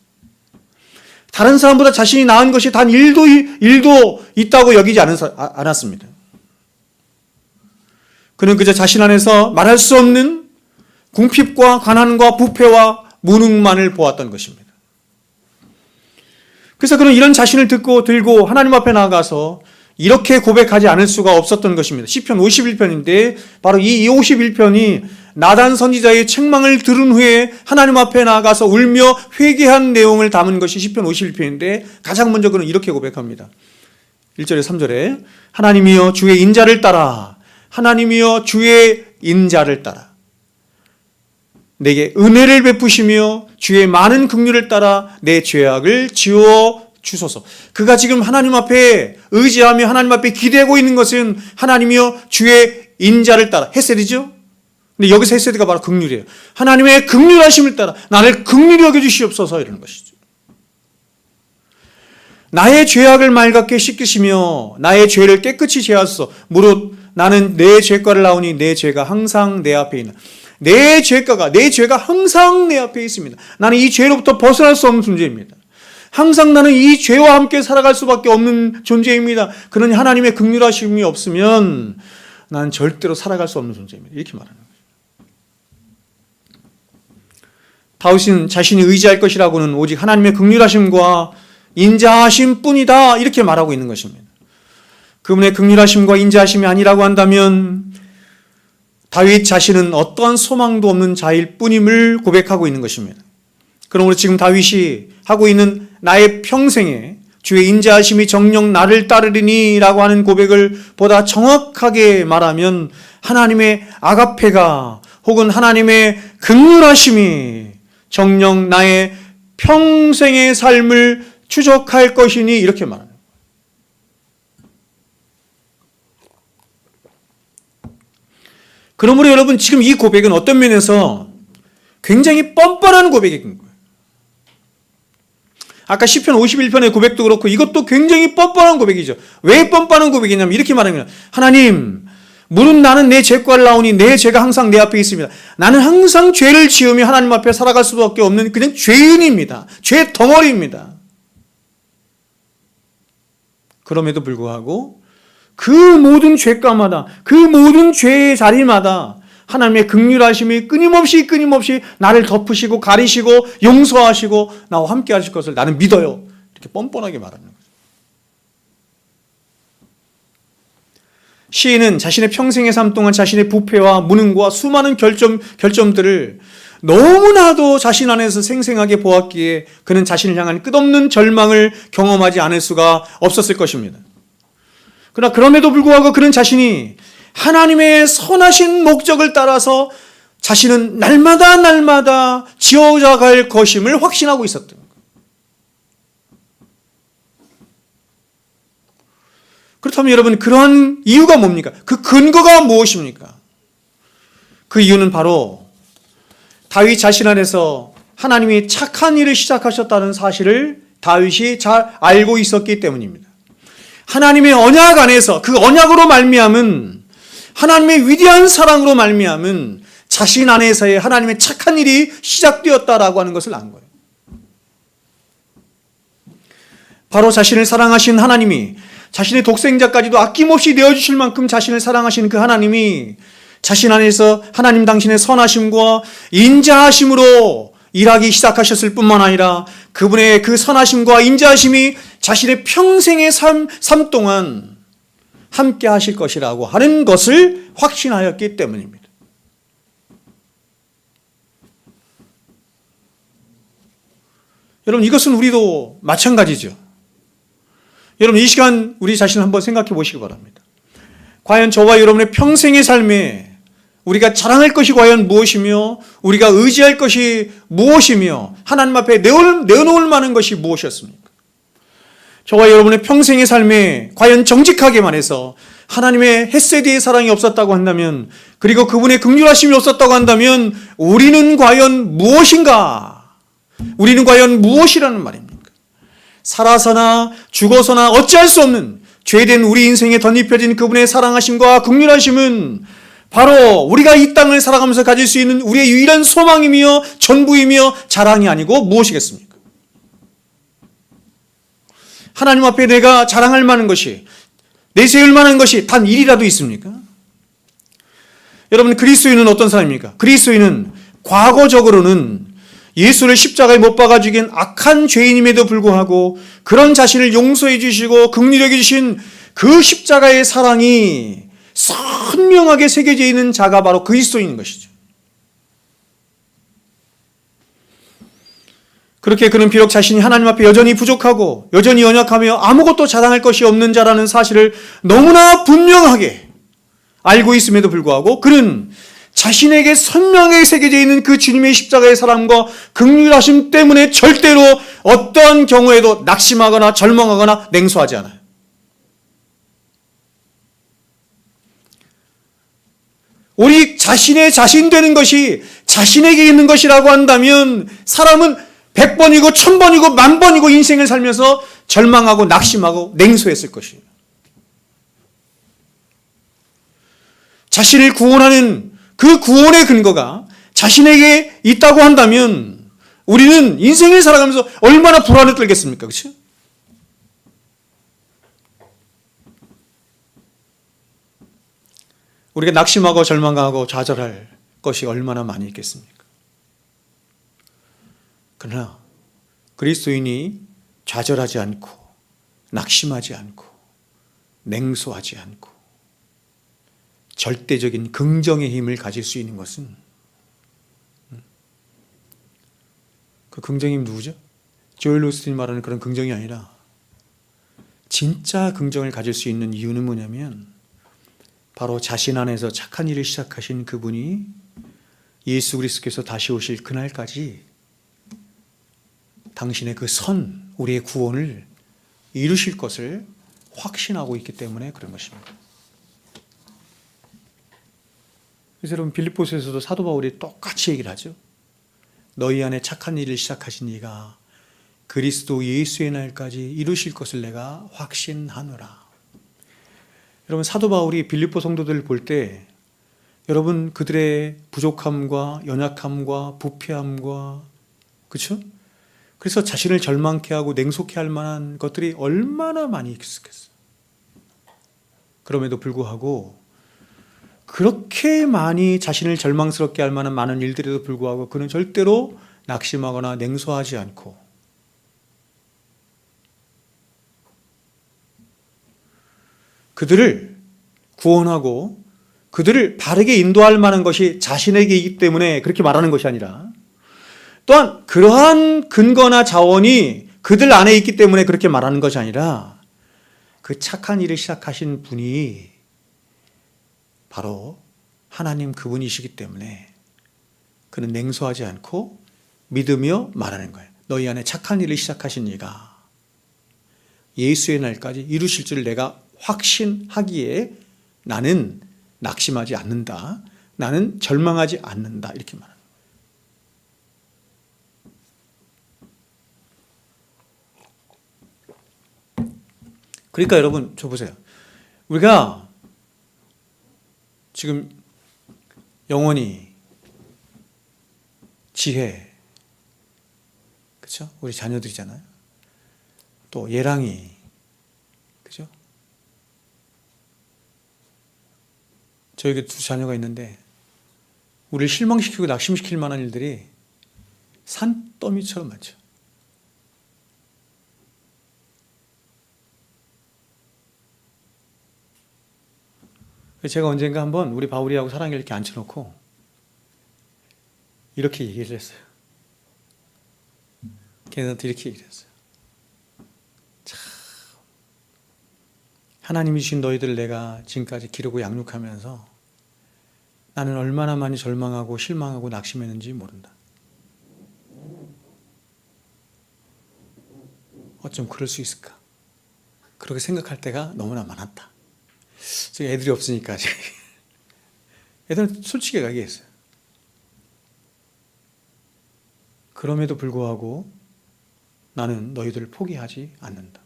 다른 사람보다 자신이 나은 것이 단 일도 있다고 여기지 않았습니다. 그는 그저 자신 안에서 말할 수 없는 궁핍과 가난과 부패와 무능만을 보았던 것입니다. 그래서 그는 이런 자신을 들고 하나님 앞에 나아가서 이렇게 고백하지 않을 수가 없었던 것입니다. 시편 51편인데 바로 이 51편이 나단 선지자의 책망을 들은 후에 하나님 앞에 나아가서 울며 회개한 내용을 담은 것이 시편 51편인데, 가장 먼저 그는 이렇게 고백합니다. 1절에 3절에 하나님이여 주의 인자를 따라, 하나님이여 주의 인자를 따라 내게 은혜를 베푸시며 주의 많은 긍휼을 따라 내 죄악을 지워 주소서. 그가 지금 하나님 앞에 의지하며 하나님 앞에 기대고 있는 것은 하나님이여 주의 인자를 따라, 헤세드죠? 근데 여기서 헤세드가 바로 긍휼이에요. 하나님의 긍휼하심을 따라 나를 긍휼히 여겨주시옵소서, 이러는 것이죠. 나의 죄악을 맑게 씻기시며 나의 죄를 깨끗이 제하소서. 무릇 나는 내 죄가를 나오니 내 죄가 항상 내 앞에 있나. 내 죄가 항상 내 앞에 있습니다. 나는 이 죄로부터 벗어날 수 없는 존재입니다. 항상 나는 이 죄와 함께 살아갈 수밖에 없는 존재입니다. 그러니 하나님의 긍휼하심이 없으면 나는 절대로 살아갈 수 없는 존재입니다. 이렇게 말하는 거예요. 다윗은 자신이 의지할 것이라고는 오직 하나님의 긍휼하심과 인자하심 뿐이다, 이렇게 말하고 있는 것입니다. 그분의 긍휼하심과 인자하심이 아니라고 한다면 다윗 자신은 어떠한 소망도 없는 자일 뿐임을 고백하고 있는 것입니다. 그러므로 지금 다윗이 하고 있는 나의 평생에 주의 인자하심이 정녕 나를 따르리니 라고 하는 고백을 보다 정확하게 말하면 하나님의 아가페가, 혹은 하나님의 긍휼하심이 정녕 나의 평생의 삶을 추적할 것이니, 이렇게 말합니다. 그러므로 여러분, 지금 이 고백은 어떤 면에서 굉장히 뻔뻔한 고백인 거예요. 아까 시편 51편의 고백도 그렇고 이것도 굉장히 뻔뻔한 고백이죠. 왜 뻔뻔한 고백이냐면 이렇게 말합니다. 하나님, 무릇 나는 내 죄과를 나오니 내 죄가 항상 내 앞에 있습니다. 나는 항상 죄를 지으며 하나님 앞에 살아갈 수밖에 없는 그냥 죄인입니다. 죄 덩어리입니다. 그럼에도 불구하고 그 모든 죄과마다, 그 모든 죄의 자리마다 하나님의 긍휼하심이 끊임없이 나를 덮으시고 가리시고 용서하시고 나와 함께 하실 것을 나는 믿어요. 이렇게 뻔뻔하게 말하는 거죠. 시인은 자신의 평생의 삶 동안 자신의 부패와 무능과 수많은 결점들을 너무나도 자신 안에서 생생하게 보았기에 그는 자신을 향한 끝없는 절망을 경험하지 않을 수가 없었을 것입니다. 그러나 그럼에도 불구하고 그는 자신이 하나님의 선하신 목적을 따라서 자신은 날마다 지어져갈 것임을 확신하고 있었던 거예요. 그렇다면 여러분, 그러한 이유가 뭡니까? 그 근거가 무엇입니까? 그 이유는 바로 다윗 자신 안에서 하나님이 착한 일을 시작하셨다는 사실을 다윗이 잘 알고 있었기 때문입니다. 하나님의 언약 안에서 그 언약으로 말미암은 하나님의 위대한 사랑으로 말미암은 자신 안에서의 하나님의 착한 일이 시작되었다라고 하는 것을 안 거예요. 바로 자신을 사랑하신 하나님이 자신의 독생자까지도 아낌없이 내어주실 만큼 자신을 사랑하신 그 하나님이 자신 안에서 하나님 당신의 선하심과 인자하심으로 일하기 시작하셨을 뿐만 아니라 그분의 그 선하심과 인자하심이 자신의 평생의 삶 동안 함께 하실 것이라고 하는 것을 확신하였기 때문입니다. 여러분, 이것은 우리도 마찬가지죠. 여러분, 이 시간 우리 자신을 한번 생각해 보시기 바랍니다. 과연 저와 여러분의 평생의 삶에 우리가 자랑할 것이 과연 무엇이며 우리가 의지할 것이 무엇이며 하나님 앞에 내어놓을 만한 것이 무엇이었습니까? 저와 여러분의 평생의 삶에 과연 정직하게 말해서 하나님의 헤세드의 사랑이 없었다고 한다면, 그리고 그분의 긍휼하심이 없었다고 한다면 우리는 과연 무엇인가? 우리는 과연 무엇이라는 말입니까? 살아서나 죽어서나 어찌할 수 없는 죄된 우리 인생에 덧입혀진 그분의 사랑하심과 긍휼하심은 바로 우리가 이 땅을 살아가면서 가질 수 있는 우리의 유일한 소망이며 전부이며 자랑이 아니고 무엇이겠습니까? 하나님 앞에 내가 자랑할 만한 것이, 내세울 만한 것이 단 일이라도 있습니까? 여러분, 그리스도인은 어떤 사람입니까? 그리스도인은 과거적으로는 예수를 십자가에 못 박아 죽인 악한 죄인임에도 불구하고 그런 자신을 용서해 주시고 긍휼히 여기신 그 십자가의 사랑이 선명하게 새겨져 있는 자가 바로 그리스도인인 것이죠. 그렇게 그는 비록 자신이 하나님 앞에 여전히 부족하고 여전히 연약하며 아무것도 자랑할 것이 없는 자라는 사실을 너무나 분명하게 알고 있음에도 불구하고 그는 자신에게 선명하게 새겨져 있는 그 주님의 십자가의 사랑과 긍휼하심 때문에 절대로 어떠한 경우에도 낙심하거나 절망하거나 냉소하지 않아요. 우리 자신의 자신 되는 것이 자신에게 있는 것이라고 한다면 사람은 100번이고 1000번이고 10,000번이고 인생을 살면서 절망하고 낙심하고 냉소했을 것이에요. 자신을 구원하는 그 구원의 근거가 자신에게 있다고 한다면 우리는 인생을 살아가면서 얼마나 불안에 떨겠습니까? 그렇죠? 우리가 낙심하고 절망하고 좌절할 것이 얼마나 많이 있겠습니까? 그러나 그리스도인이 좌절하지 않고 낙심하지 않고 냉소하지 않고 절대적인 긍정의 힘을 가질 수 있는 것은, 그 긍정이 누구죠? 조엘 오스틴이 말하는 그런 긍정이 아니라 진짜 긍정을 가질 수 있는 이유는 뭐냐면 바로 자신 안에서 착한 일을 시작하신 그분이 예수 그리스도께서 다시 오실 그날까지 당신의 그 선, 우리의 구원을 이루실 것을 확신하고 있기 때문에 그런 것입니다. 그래서 여러분, 빌립보서에서도 사도 바울이 똑같이 얘기를 하죠. 너희 안에 착한 일을 시작하신 이가 그리스도 예수의 날까지 이루실 것을 내가 확신하노라. 여러분, 사도 바울이 빌립보 성도들을 볼 때 여러분 그들의 부족함과 연약함과 부패함과, 그렇죠? 그래서 자신을 절망케 하고 냉소케 할 만한 것들이 얼마나 많이 있었겠어요. 그럼에도 불구하고 그렇게 많이 자신을 절망스럽게 할 만한 많은 일들에도 불구하고 그는 절대로 낙심하거나 냉소하지 않고 그들을 구원하고 그들을 바르게 인도할 만한 것이 자신에게이기 때문에 그렇게 말하는 것이 아니라, 또한 그러한 근거나 자원이 그들 안에 있기 때문에 그렇게 말하는 것이 아니라, 그 착한 일을 시작하신 분이 바로 하나님 그분이시기 때문에 그는 냉소하지 않고 믿으며 말하는 거예요. 너희 안에 착한 일을 시작하신 이가 예수의 날까지 이루실 줄 내가 확신하기에 나는 낙심하지 않는다. 나는 절망하지 않는다. 이렇게 말합니다. 그러니까 여러분, 저 보세요. 우리가 지금 영원히 지혜, 그렇죠? 우리 자녀들이잖아요. 또 예랑이, 그렇죠? 저에게 두 자녀가 있는데 우리를 실망시키고 낙심시킬 만한 일들이 산더미처럼 많죠. 제가 언젠가 한번 우리 바울이하고 사랑이를 이렇게 앉혀놓고 이렇게 얘기를 했어요. 걔네한테 이렇게 얘기를 했어요. 참, 하나님이 주신 너희들을 내가 지금까지 기르고 양육하면서 나는 얼마나 많이 절망하고 실망하고 낙심했는지 모른다. 어쩜 그럴 수 있을까? 그렇게 생각할 때가 너무나 많았다. 제가 애들이 없으니까 애들은 솔직히 얘기했어요. 그럼에도 불구하고 나는 너희들을 포기하지 않는다.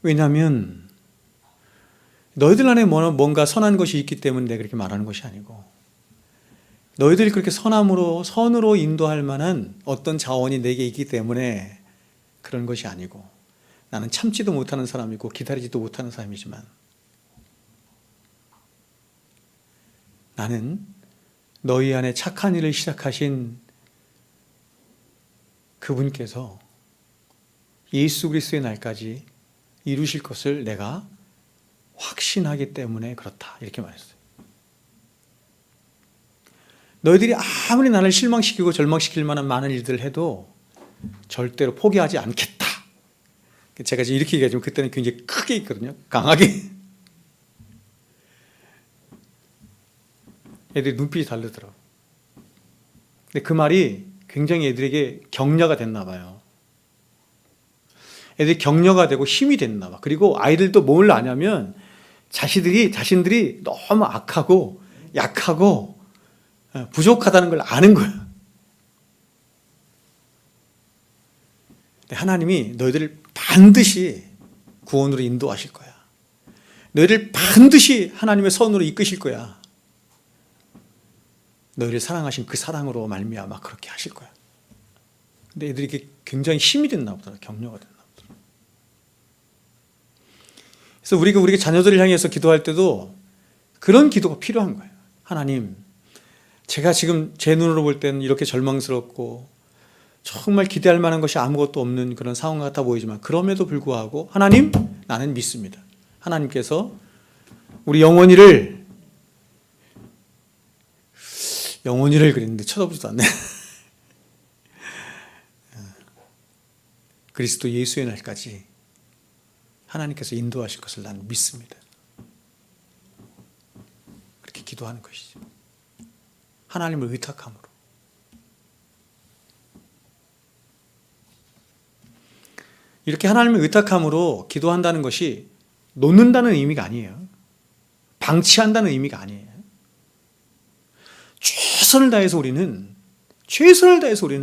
왜냐하면 너희들 안에 뭔가 선한 것이 있기 때문에 내가 그렇게 말하는 것이 아니고, 너희들이 그렇게 선으로 인도할 만한 어떤 자원이 내게 있기 때문에 그런 것이 아니고, 나는 참지도 못하는 사람이고 기다리지도 못하는 사람이지만 나는 너희 안에 착한 일을 시작하신 그분께서 예수 그리스도의 날까지 이루실 것을 내가 확신하기 때문에 그렇다. 이렇게 말했어요. 너희들이 아무리 나를 실망시키고 절망시킬 만한 많은 일들을 해도 절대로 포기하지 않겠다. 제가 이렇게 얘기하지만 그때는 굉장히 크게 있거든요. 강하게. 애들이 눈빛이 다르더라고요. 근데 그 말이 굉장히 애들에게 격려가 됐나 봐요. 애들이 격려가 되고 힘이 됐나 봐. 그리고 아이들도 뭘 아냐면 자신들이 너무 악하고 약하고 부족하다는 걸 아는 거야. 하나님이 너희들을 반드시 구원으로 인도하실 거야. 너희를 반드시 하나님의 선으로 이끄실 거야. 너희를 사랑하신 그 사랑으로 말미암아 그렇게 하실 거야. 근데 애들이 굉장히 힘이 됐나 보다. 격려가 됐나 보다. 그래서 우리가 자녀들을 향해서 기도할 때도 그런 기도가 필요한 거예요. 하나님, 제가 지금 제 눈으로 볼 때는 이렇게 절망스럽고 정말 기대할 만한 것이 아무것도 없는 그런 상황 같아 보이지만, 그럼에도 불구하고 하나님, 나는 믿습니다. 하나님께서 우리 영원히를 그랬는데 쳐다보지도 않네. 그리스도 예수의 날까지 하나님께서 인도하실 것을 나는 믿습니다. 그렇게 기도하는 것이죠. 하나님을 의탁함으로. 이렇게 하나님을 의탁함으로 기도한다는 것이 놓는다는 의미가 아니에요. 방치한다는 의미가 아니에요. 최선을 다해서 우리는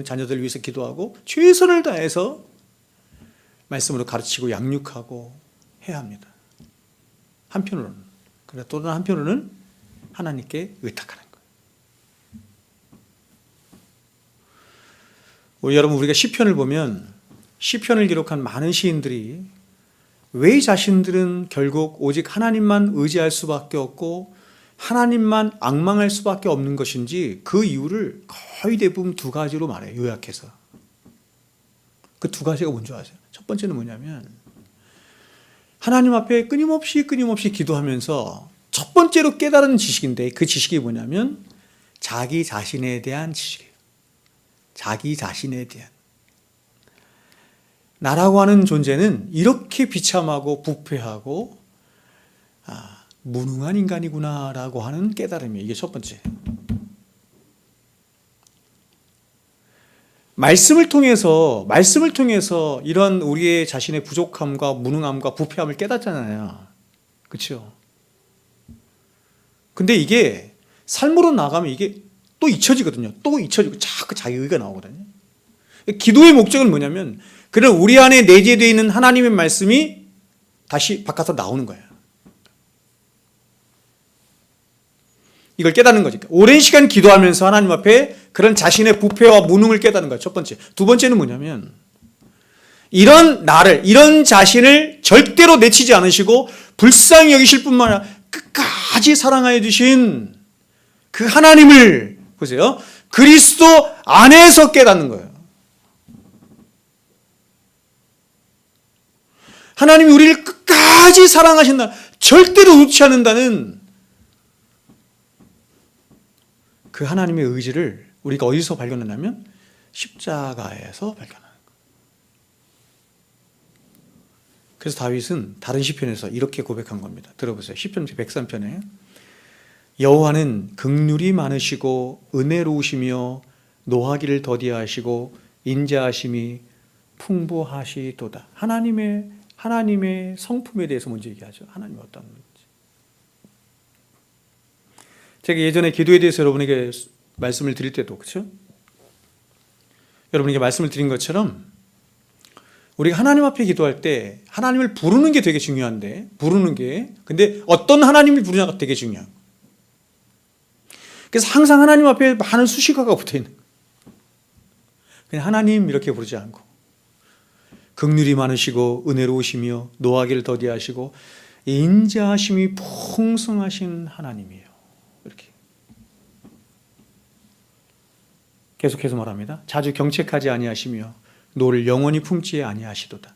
자녀들을 위해서 기도하고 최선을 다해서 말씀으로 가르치고 양육하고 해야 합니다. 한편으로는. 그러나 또 다른 한편으로는 하나님께 의탁하는 거예요. 여러분, 우리가 시편을 보면 시편을 기록한 많은 시인들이 왜 자신들은 결국 오직 하나님만 의지할 수밖에 없고 하나님만 앙망할 수밖에 없는 것인지 그 이유를 거의 대부분 두 가지로 말해요. 요약해서. 그 두 가지가 뭔지 아세요? 첫 번째는 뭐냐면 하나님 앞에 끊임없이 기도하면서 첫 번째로 깨달은 지식인데 그 지식이 뭐냐면 자기 자신에 대한 지식이에요. 자기 자신에 대한. 나라고 하는 존재는 이렇게 비참하고 부패하고 무능한 인간이구나라고 하는 깨달음이에요. 이게 첫 번째. 말씀을 통해서 이런 우리의 자신의 부족함과 무능함과 부패함을 깨닫잖아요. 그렇죠? 근데 이게 삶으로 나가면 이게 또 잊혀지거든요. 또 잊혀지고 자꾸 자기 의가 나오거든요. 기도의 목적은 뭐냐면 그런 우리 안에 내재되어 있는 하나님의 말씀이 다시 바깥으로 나오는 거예요. 이걸 깨닫는 거죠. 오랜 시간 기도하면서 하나님 앞에 그런 자신의 부패와 무능을 깨닫는 거예요. 첫 번째. 두 번째는 뭐냐면 이런 자신을 절대로 내치지 않으시고 불쌍히 여기실 뿐만 아니라 끝까지 사랑하여 주신 그 하나님을 보세요. 그리스도 안에서 깨닫는 거예요. 하나님이 우리를 끝까지 사랑하신다. 절대로 놓지 않는다는 그 하나님의 의지를 우리가 어디서 발견하냐면 십자가에서 발견하는 거예요. 그래서 다윗은 다른 시편에서 이렇게 고백한 겁니다. 들어보세요. 시편 103편에 여호와는 긍휼이 많으시고 은혜로우시며 노하기를 더디하시고 인자하심이 풍부하시도다. 하나님의 성품에 대해서 먼저 얘기하죠. 하나님이 어떤 분인지. 제가 예전에 기도에 대해서 여러분에게 말씀을 드릴 때도 그렇죠? 여러분에게 말씀을 드린 것처럼 우리가 하나님 앞에 기도할 때 하나님을 부르는 게 되게 중요한데 근데 어떤 하나님을 부르냐가 되게 중요해요. 그래서 항상 하나님 앞에 많은 수식어가 붙어 있는 거예요. 그냥 하나님 이렇게 부르지 않고 긍휼이 많으시고 은혜로우시며 노하기를 더디하시고 인자하심이 풍성하신 하나님이에요. 이렇게 계속해서 말합니다. 자주 경책하지 아니하시며 노를 영원히 품지 아니하시도다.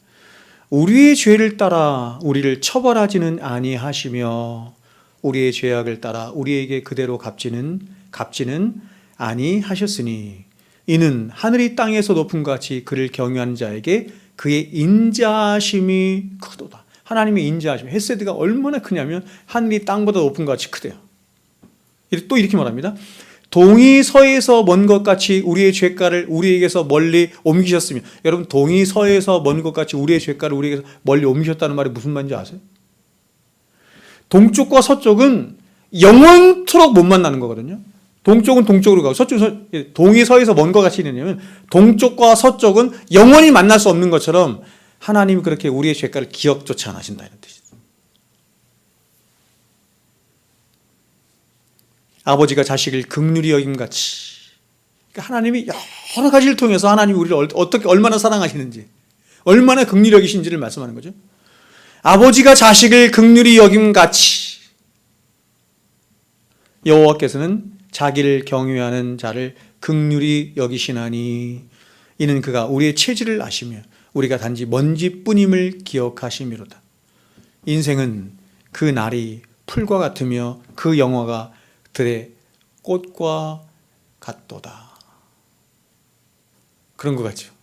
우리의 죄를 따라 우리를 처벌하지는 아니하시며 우리의 죄악을 따라 우리에게 그대로 갚지는 아니하셨으니 이는 하늘이 땅에서 높음 같이 그를 경외하는 자에게 그의 인자하심이 크도다. 하나님의 인자하심, 헤세드가 얼마나 크냐면 하늘이 땅보다 높은 것 같이 크대요. 또 이렇게 말합니다. 동이 서에서 먼 것 같이 우리의 죄가를 우리에게서 멀리 옮기셨으며, 여러분 동이 서에서 먼 것 같이 우리의 죄가를 우리에게서 멀리 옮기셨다는 말이 무슨 말인지 아세요? 동쪽과 서쪽은 영원토록 못 만나는 거거든요. 동쪽은 동쪽으로 가고 동이 서에서 먼 것 같이 있느냐면 동쪽과 서쪽은 영원히 만날 수 없는 것처럼 하나님이 그렇게 우리의 죄가를 기억조차 안 하신다 이런 뜻이죠. 아버지가 자식을 긍휼히 여김같이, 그러니까 하나님이 여러 가지를 통해서 하나님이 우리를 어떻게 얼마나 사랑하시는지, 얼마나 긍휼히 여기신지를 말씀하는 거죠. 아버지가 자식을 긍휼히 여김같이 여호와께서는 자기를 경외하는 자를 긍휼히 여기시나니 이는 그가 우리의 체질을 아시며 우리가 단지 먼지뿐임을 기억하심이로다. 인생은 그 날이 풀과 같으며 그 영화가 들의 꽃과 같도다. 그런 것 같죠.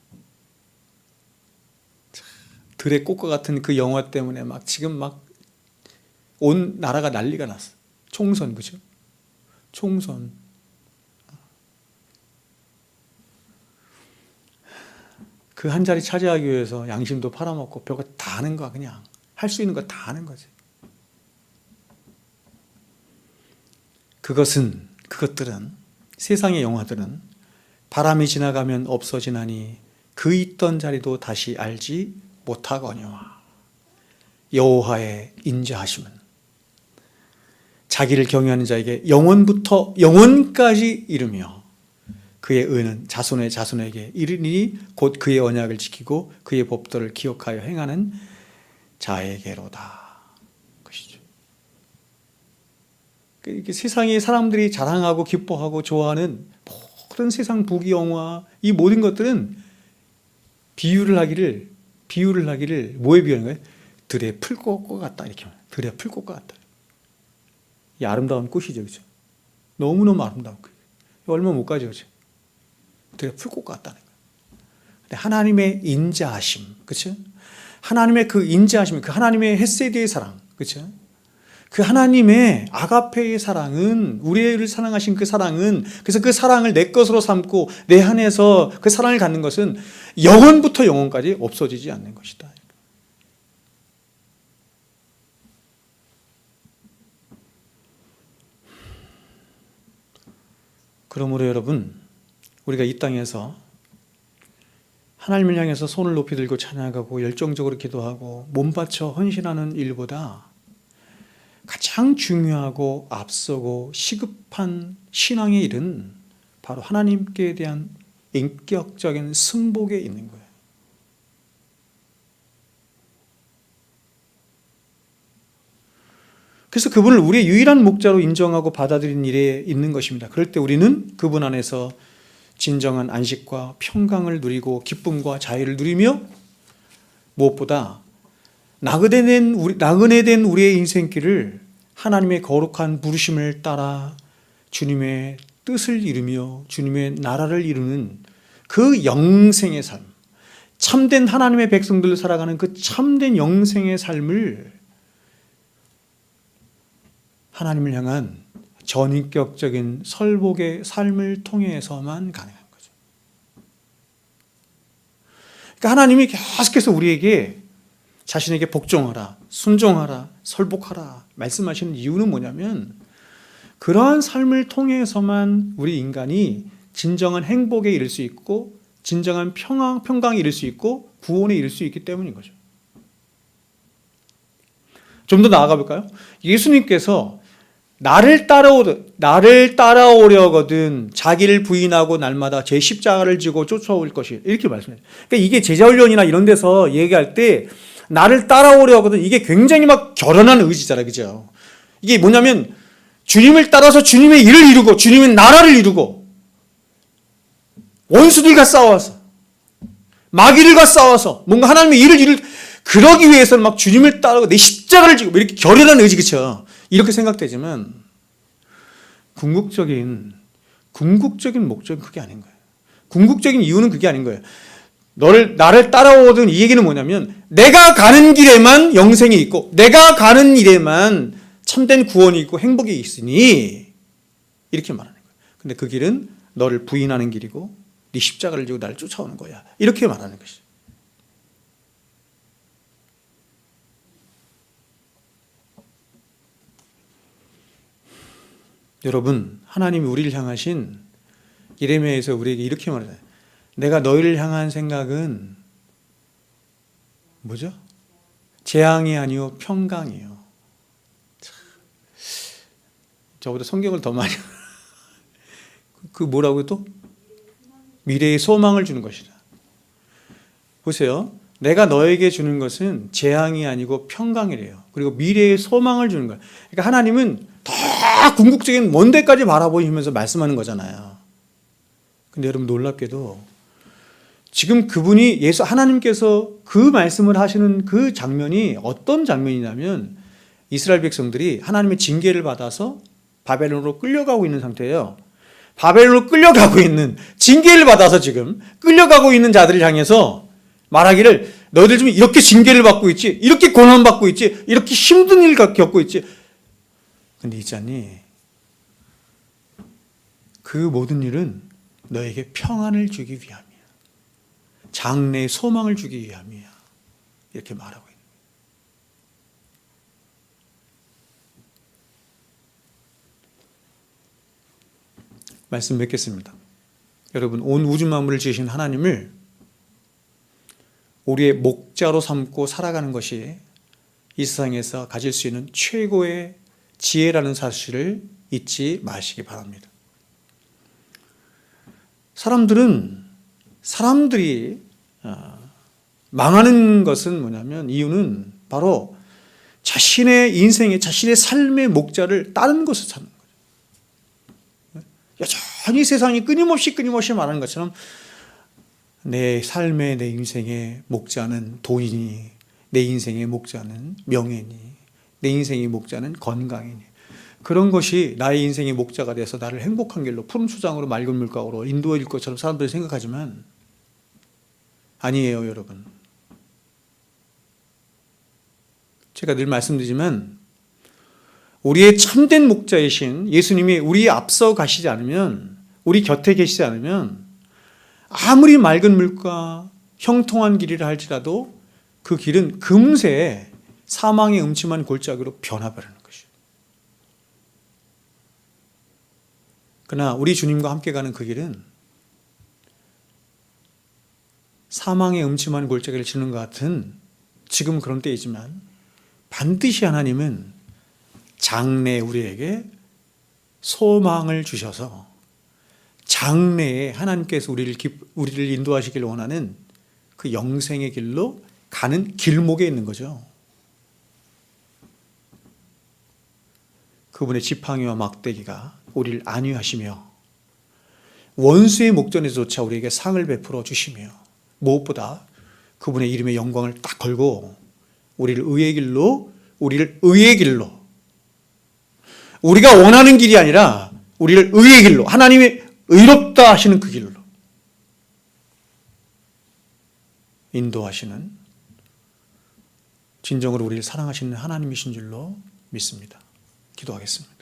들의 꽃과 같은 그 영화 때문에 지금 온 나라가 난리가 났어. 총선, 그죠? 총선. 그 한 자리 차지하기 위해서 양심도 팔아먹고 별거 다 하는 거야. 그냥 할 수 있는 거 다 하는 거지. 그것들은, 세상의 영화들은 바람이 지나가면 없어지나니 그 있던 자리도 다시 알지 못하거니와 여호와의 인자하심은 자기를 경외하는 자에게 영원부터 영원까지 이르며 그의 의는 자손의 자손에게 이르니 곧 그의 언약을 지키고 그의 법도를 기억하여 행하는 자에게로다. 것이죠. 이렇게 세상의 사람들이 자랑하고 기뻐하고 좋아하는 모든 세상 부귀영화 이 모든 것들은 비유를 하기를 뭐에 비유하는 거예요? 들의 풀꽃과 같다 이렇게 말해요. 들의 풀꽃과 같다. 이 아름다운 꽃이죠, 그렇죠? 너무너무 아름다운 꽃. 얼마 못 가죠, 그렇죠? 들의 풀꽃과 같다는 거예요. 근데 하나님의 인자하심, 그렇죠? 하나님의 그 인자하심, 그 하나님의 헤세드의 사랑, 그렇죠? 그 하나님의 아가페의 사랑은 우리를 사랑하신 그 사랑은 그래서 그 사랑을 내 것으로 삼고 내 안에서 그 사랑을 갖는 것은 영원부터 영원까지 없어지지 않는 것이다. 그러므로 여러분 우리가 이 땅에서 하나님을 향해서 손을 높이 들고 찬양하고 열정적으로 기도하고 몸 바쳐 헌신하는 일보다 가장 중요하고 앞서고 시급한 신앙의 일은 바로 하나님께 대한 인격적인 승복에 있는 거예요. 그래서 그분을 우리의 유일한 목자로 인정하고 받아들이는 일에 있는 것입니다. 그럴 때 우리는 그분 안에서 진정한 안식과 평강을 누리고 기쁨과 자유를 누리며 무엇보다 나그네 된 우리의 인생길을 하나님의 거룩한 부르심을 따라 주님의 뜻을 이루며 주님의 나라를 이루는 그 영생의 삶, 참된 하나님의 백성들로 살아가는 그 참된 영생의 삶을 하나님을 향한 전인격적인 설복의 삶을 통해서만 가능한 거죠. 그러니까 하나님이 계속해서 우리에게 자신에게 복종하라, 순종하라, 설복하라 말씀하시는 이유는 뭐냐면 그러한 삶을 통해서만 우리 인간이 진정한 행복에 이를 수 있고 진정한 평강에 이를 수 있고 구원에 이를 수 있기 때문인 거죠. 좀 더 나아가 볼까요? 예수님께서 나를 따라오려거든 자기를 부인하고 날마다 제 십자가를 지고 쫓아올 것이 이렇게 말씀해요. 그러니까 이게 제자훈련이나 이런 데서 얘기할 때 나를 따라오려거든 이게 굉장히 막 결연한 의지잖아요, 그죠? 이게 뭐냐면 주님을 따라서 주님의 일을 이루고 주님의 나라를 이루고 원수들과 싸워서 마귀들과 싸워서 뭔가 하나님의 일을 그러기 위해서는 막 주님을 따르고 내 십자가를 지고 이렇게 결연한 의지, 그렇죠? 이렇게 생각되지만 궁극적인 목적은 그게 아닌 거예요. 궁극적인 이유는 그게 아닌 거예요. 나를 따라오든 이 얘기는 뭐냐면 내가 가는 길에만 영생이 있고 내가 가는 일에만 참된 구원이 있고 행복이 있으니 이렇게 말하는 거예요. 근데 그 길은 너를 부인하는 길이고 네 십자가를 지고 나를 쫓아오는 거야. 이렇게 말하는 것이죠. 여러분, 하나님이 우리를 향하신 예레미야에서 우리에게 이렇게 말해요. 내가 너희를 향한 생각은 뭐죠? 재앙이 아니요 평강이요. 저보다 성경을 더 많이 그 뭐라고 또? 미래의 소망을 주는 것이다. 보세요. 내가 너에게 주는 것은 재앙이 아니고 평강이래요. 그리고 미래의 소망을 주는 거예요. 그러니까 하나님은 더 궁극적인 먼 데까지 바라보시면서 말씀하는 거잖아요. 근데 여러분 놀랍게도 지금 그분이 하나님께서 그 말씀을 하시는 그 장면이 어떤 장면이냐면 이스라엘 백성들이 하나님의 징계를 받아서 바벨론으로 끌려가고 있는 상태예요. 바벨론으로 끌려가고 있는 징계를 받아서 지금 끌려가고 있는 자들을 향해서 말하기를 너희들 지금 이렇게 징계를 받고 있지, 이렇게 고난받고 있지, 이렇게 힘든 일 겪고 있지. 근데 있잖니 그 모든 일은 너에게 평안을 주기 위함이야. 장래의 소망을 주기 위함이야. 이렇게 말하고 있는 거예요. 말씀 맺겠습니다. 여러분, 온 우주 만물을 지으신 하나님을 우리의 목자로 삼고 살아가는 것이 이 세상에서 가질 수 있는 최고의 지혜라는 사실을 잊지 마시기 바랍니다. 사람들이 망하는 것은 뭐냐면 이유는 바로 자신의 인생의 자신의 삶의 목자를 다른 것을 찾는 거죠. 여전히 세상이 끊임없이 말하는 것처럼 내 삶의 내 인생의 목자는 돈이니, 내 인생의 목자는 명예니, 내 인생의 목자는 건강이니, 그런 것이 나의 인생의 목자가 돼서 나를 행복한 길로 푸른 초장으로 맑은 물가로 인도할 것처럼 사람들이 생각하지만 아니에요, 여러분. 제가 늘 말씀드리지만 우리의 참된 목자이신 예수님이 우리 앞서 가시지 않으면, 우리 곁에 계시지 않으면 아무리 맑은 물가, 형통한 길이라 할지라도 그 길은 금세 사망의 음침한 골짜기로 변화버리는 것이에요. 그러나 우리 주님과 함께 가는 그 길은 사망의 음침한 골짜기를 지는 것 같은 지금 그런 때이지만 반드시 하나님은 장래에 우리에게 소망을 주셔서 장래에 하나님께서 우리를 인도하시길 원하는 그 영생의 길로 가는 길목에 있는 거죠. 그분의 지팡이와 막대기가 우리를 안위하시며 원수의 목전에서조차 우리에게 상을 베풀어 주시며 무엇보다 그분의 이름의 영광을 딱 걸고 우리를 의의 길로 우리가 원하는 길이 아니라 우리를 의의 길로, 하나님의 의롭다 하시는 그 길로 인도하시는, 진정으로 우리를 사랑하시는 하나님이신 줄로 믿습니다. 기도하겠습니다.